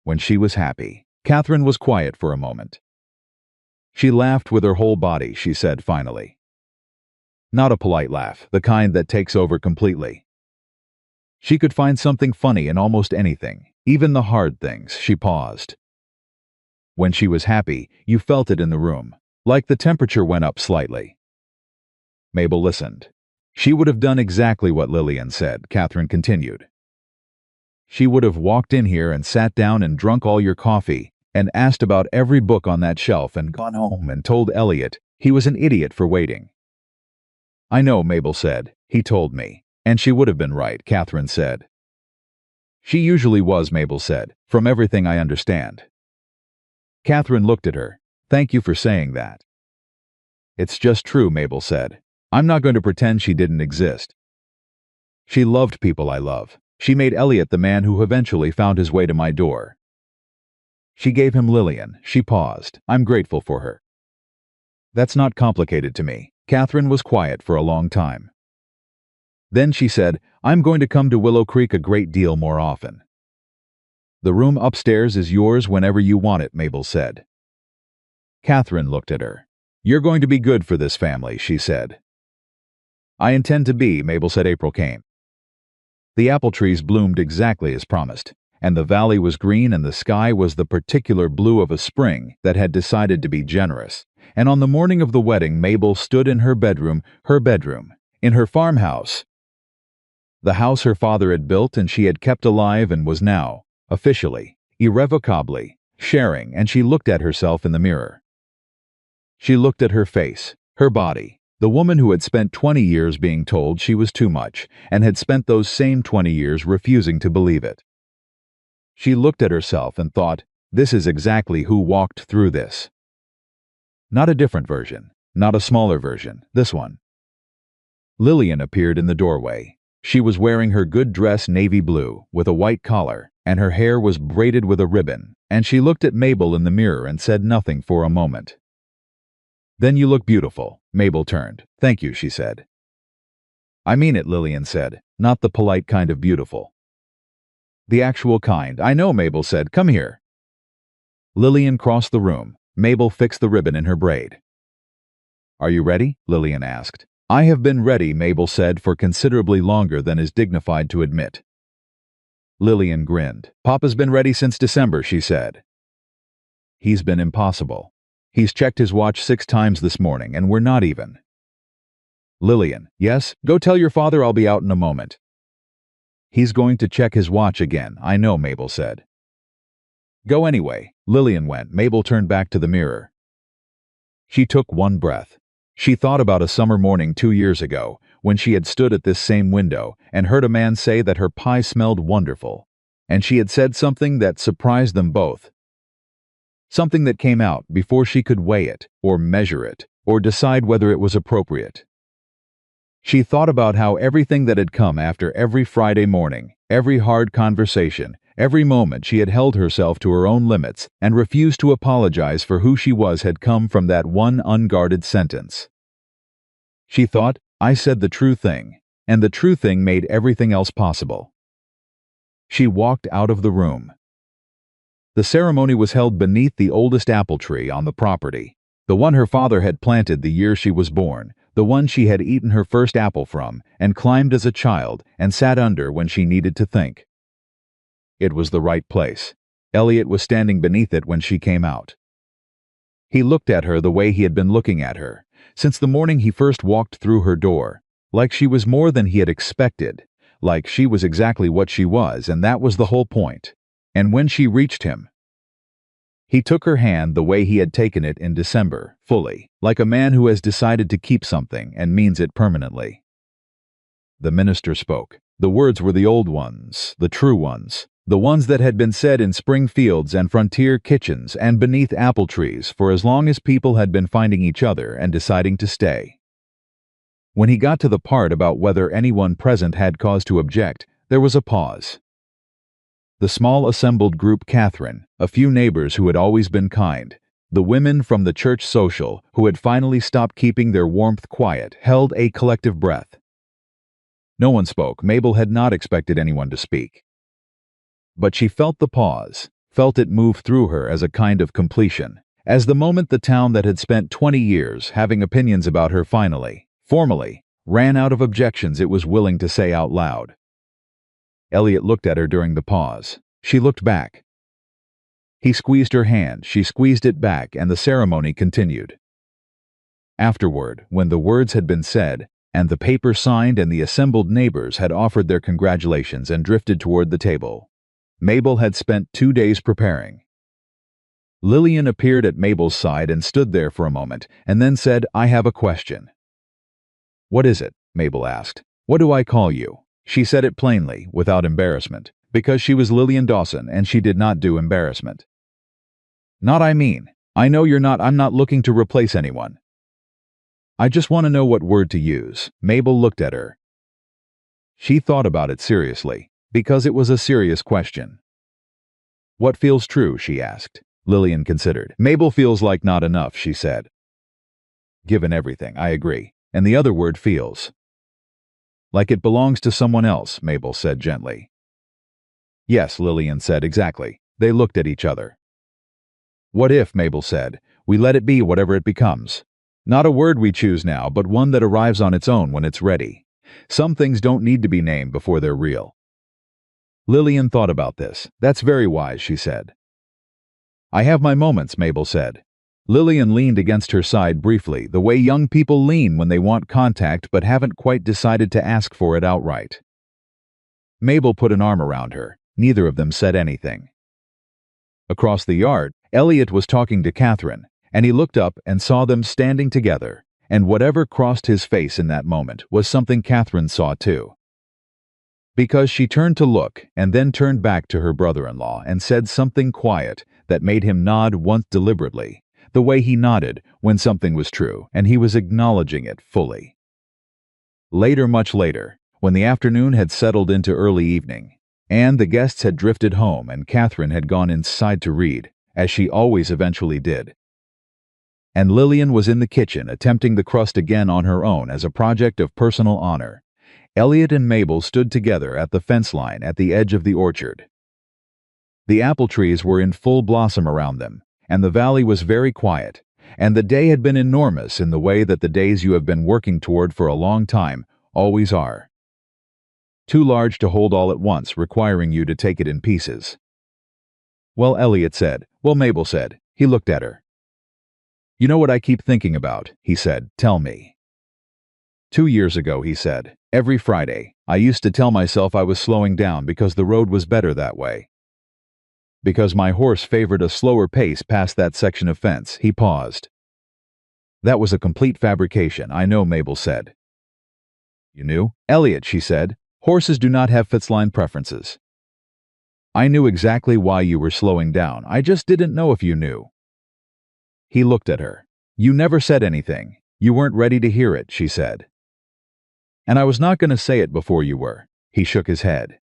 When she was happy. Catherine was quiet for a moment. She laughed with her whole body, she said finally. Not a polite laugh, the kind that takes over completely. She could find something funny in almost anything, even the hard things. She paused. When she was happy, you felt it in the room, like the temperature went up slightly. Mabel listened. She would have done exactly what Lillian said, Catherine continued. She would have walked in here and sat down and drunk all your coffee and asked about every book on that shelf and gone home and told Elliot he was an idiot for waiting. I know, Mabel said. He told me. And she would have been right, Catherine said. She usually was, Mabel said, from everything I understand. Catherine looked at her. Thank you for saying that. It's just true, Mabel said. I'm not going to pretend she didn't exist. She loved people I love. She made Elliot the man who eventually found his way to my door. She gave him Lillian. She paused. I'm grateful for her. That's not complicated to me. Catherine was quiet for a long time. Then she said, I'm going to come to Willow Creek a great deal more often. The room upstairs is yours whenever you want it, Mabel said. Catherine looked at her. You're going to be good for this family, she said. I intend to be, Mabel said. April came. The apple trees bloomed exactly as promised, and the valley was green and the sky was the particular blue of a spring that had decided to be generous. And on the morning of the wedding, Mabel stood in her bedroom, in her farmhouse, the house her father had built and she had kept alive and was now, officially, irrevocably, sharing, and she looked at herself in the mirror. She looked at her face, her body, the woman who had spent 20 years being told she was too much and had spent those same 20 years refusing to believe it. She looked at herself and thought, this is exactly who walked through this. Not a different version, not a smaller version, this one. Lillian appeared in the doorway. She was wearing her good dress navy blue with a white collar, and her hair was braided with a ribbon, and she looked at Mabel in the mirror and said nothing for a moment. Then you look beautiful. Mabel turned. Thank you, she said. I mean it, Lillian said, not the polite kind of beautiful. The actual kind. I know, Mabel said. Come here. Lillian crossed the room. Mabel fixed the ribbon in her braid. Are you ready? Lillian asked. I have been ready, Mabel said, for considerably longer than is dignified to admit. Lillian grinned. Papa's been ready since December, she said. He's been impossible. He's checked his watch 6 times this morning, and we're not even. Lillian, yes, go tell your father I'll be out in a moment. He's going to check his watch again, I know, Mabel said. Go anyway. Lillian went. Mabel turned back to the mirror. She took one breath. She thought about a summer morning 2 years ago, when she had stood at this same window and heard a man say that her pie smelled wonderful, and she had said something that surprised them both. Something that came out before she could weigh it, or measure it, or decide whether it was appropriate. She thought about how everything that had come after every Friday morning, every hard conversation, every moment she had held herself to her own limits and refused to apologize for who she was had come from that one unguarded sentence. She thought, I said the true thing, and the true thing made everything else possible. She walked out of the room. The ceremony was held beneath the oldest apple tree on the property, the one her father had planted the year she was born, the one she had eaten her first apple from and climbed as a child and sat under when she needed to think. It was the right place. Elliot was standing beneath it when she came out. He looked at her the way he had been looking at her, since the morning he first walked through her door, like she was more than he had expected, like she was exactly what she was, and that was the whole point. And when she reached him, he took her hand the way he had taken it in December, fully, like a man who has decided to keep something and means it permanently. The minister spoke. The words were the old ones, the true ones, the ones that had been said in spring fields and frontier kitchens and beneath apple trees for as long as people had been finding each other and deciding to stay. When he got to the part about whether anyone present had cause to object, there was a pause. The small assembled group, Catherine, a few neighbors who had always been kind, the women from the church social who had finally stopped keeping their warmth quiet, held a collective breath. No one spoke. Mabel had not expected anyone to speak. But she felt the pause, felt it move through her as a kind of completion, as the moment the town that had spent 20 years having opinions about her finally, formally, ran out of objections it was willing to say out loud. Elliot looked at her during the pause. She looked back. He squeezed her hand, she squeezed it back, and the ceremony continued. Afterward, when the words had been said, and the paper signed and the assembled neighbors had offered their congratulations and drifted toward the table, Mabel had spent 2 days preparing. Lillian appeared at Mabel's side and stood there for a moment, and then said, I have a question. What is it? Mabel asked. What do I call you? She said it plainly, without embarrassment, because she was Lillian Dawson and she did not do embarrassment. Not I mean. I know you're not. I'm not looking to replace anyone. I just want to know what word to use. Mabel looked at her. She thought about it seriously, because it was a serious question. What feels true? She asked. Lillian considered. Mabel feels like not enough, she said. Given everything, I agree. And the other word feels. Like it belongs to someone else, Mabel said gently. Yes, Lillian said, exactly. They looked at each other. What if, Mabel said, we let it be whatever it becomes? Not a word we choose now, but one that arrives on its own when it's ready. Some things don't need to be named before they're real. Lillian thought about this. That's very wise, she said. I have my moments, Mabel said. Lillian leaned against her side briefly, the way young people lean when they want contact but haven't quite decided to ask for it outright. Mabel put an arm around her. Neither of them said anything. Across the yard, Elliot was talking to Catherine, and he looked up and saw them standing together, and whatever crossed his face in that moment was something Catherine saw too. Because she turned to look and then turned back to her brother-in-law and said something quiet that made him nod once deliberately, the way he nodded when something was true, and he was acknowledging it fully. Later, much later, when the afternoon had settled into early evening, and the guests had drifted home and Catherine had gone inside to read, as she always eventually did, and Lillian was in the kitchen attempting the crust again on her own as a project of personal honor. Elliot and Mabel stood together at the fence line at the edge of the orchard. The apple trees were in full blossom around them, and the valley was very quiet, and the day had been enormous in the way that the days you have been working toward for a long time always are. Too large to hold all at once, requiring you to take it in pieces. Well, Elliot said. Well, Mabel said. He looked at her. You know what I keep thinking about, he said. Tell me. 2 years ago, he said, every Friday, I used to tell myself I was slowing down because the road was better that way. Because my horse favored a slower pace past that section of fence. He paused. That was a complete fabrication, I know, Mabel said. You knew? Elliot, she said, horses do not have fence-line preferences. I knew exactly why you were slowing down, I just didn't know if you knew. He looked at her. You never said anything. You weren't ready to hear it, she said. And I was not going to say it before you were. He shook his head.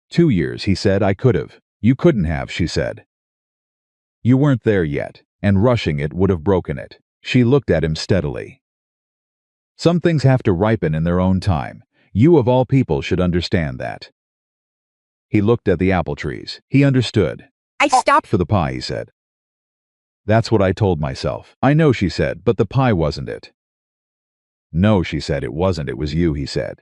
2 years, he said, I could have. You couldn't have, she said. You weren't there yet, and rushing it would have broken it. She looked at him steadily. Some things have to ripen in their own time. You of all people should understand that. He looked at the apple trees. He understood. I stopped for the pie, he said. That's what I told myself. I know, she said, but the pie wasn't it. No, she said, it wasn't. It was you, he said.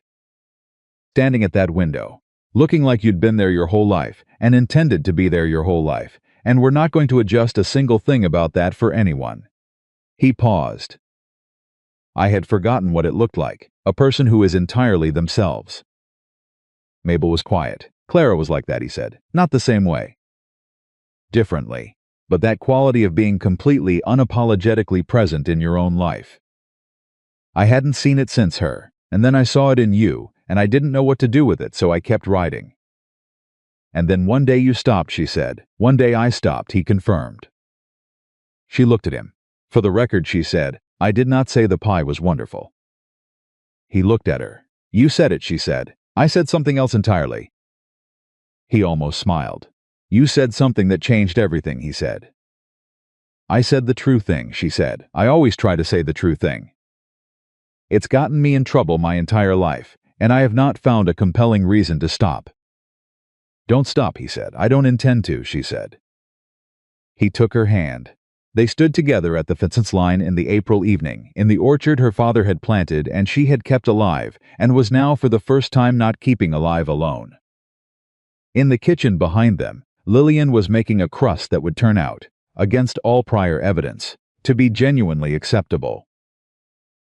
Standing at that window, looking like you'd been there your whole life and intended to be there your whole life, and we're not going to adjust a single thing about that for anyone. He paused. I had forgotten what it looked like, a person who is entirely themselves. Mabel was quiet. Clara was like that, he said. Not the same way. Differently, but that quality of being completely unapologetically present in your own life. I hadn't seen it since her, and then I saw it in you, and I didn't know what to do with it, so I kept writing. And then one day you stopped, she said. One day I stopped, he confirmed. She looked at him. For the record, she said, I did not say the pie was wonderful. He looked at her. You said it, she said. I said something else entirely. He almost smiled. You said something that changed everything, he said. I said the true thing, she said. I always try to say the true thing. It's gotten me in trouble my entire life, and I have not found a compelling reason to stop. Don't stop, he said. I don't intend to, she said. He took her hand. They stood together at the fence line in the April evening, in the orchard her father had planted and she had kept alive, and was now for the first time not keeping alive alone. In the kitchen behind them, Lillian was making a crust that would turn out, against all prior evidence, to be genuinely acceptable.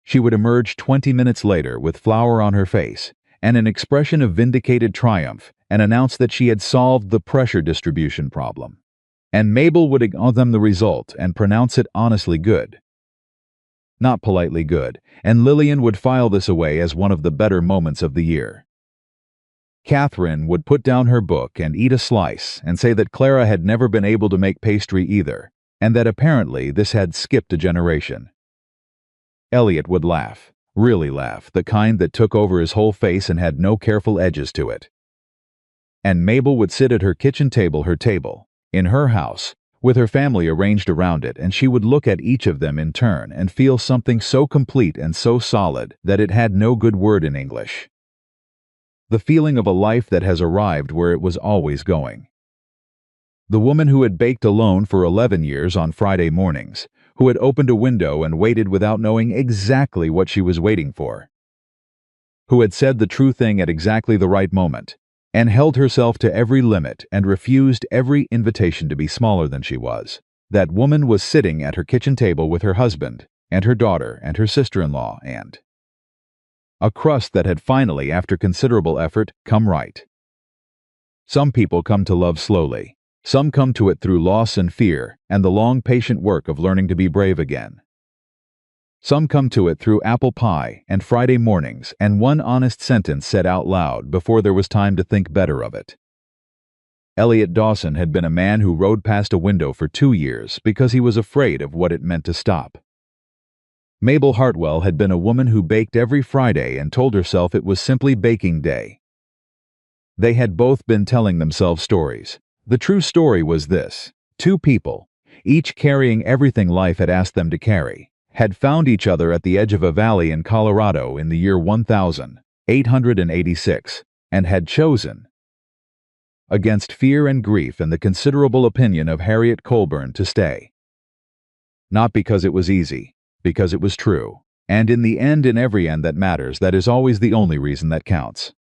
She would emerge 20 minutes later with flour on her face and an expression of vindicated triumph and announce that she had solved the pressure distribution problem. And Mabel would ignore them the result and pronounce it honestly good. Not politely good, and Lillian would file this away as one of the better moments of the year. Catherine would put down her book and eat a slice and say that Clara had never been able to make pastry either, and that apparently this had skipped a generation. Elliot would laugh, really laugh, the kind that took over his whole face and had no careful edges to it. And Mabel would sit at her kitchen table, her table, in her house, with her family arranged around it, and she would look at each of them in turn and feel something so complete and so solid that it had no good word in English. The feeling of a life that has arrived where it was always going. The woman who had baked alone for 11 years on Friday mornings, who had opened a window and waited without knowing exactly what she was waiting for. Who had said the true thing at exactly the right moment, and held herself to every limit and refused every invitation to be smaller than she was. That woman was sitting at her kitchen table with her husband, and her daughter, and her sister-in-law, and a crust that had finally, after considerable effort, come right. Some people come to love slowly. Some come to it through loss and fear, and the long, patient work of learning to be brave again. Some come to it through apple pie and Friday mornings and one honest sentence said out loud before there was time to think better of it. Elliot Dawson had been a man who rode past a window for 2 years because he was afraid of what it meant to stop. Mabel Hartwell had been a woman who baked every Friday and told herself it was simply baking day. They had both been telling themselves stories. The true story was this: 2 people, each carrying everything life had asked them to carry, had found each other at the edge of a valley in Colorado in the year 1886, and had chosen, against fear and grief and the considerable opinion of Harriet Colburn, to stay. Not because it was easy, because it was true. And in the end, in every end that matters, that is always the only reason that counts.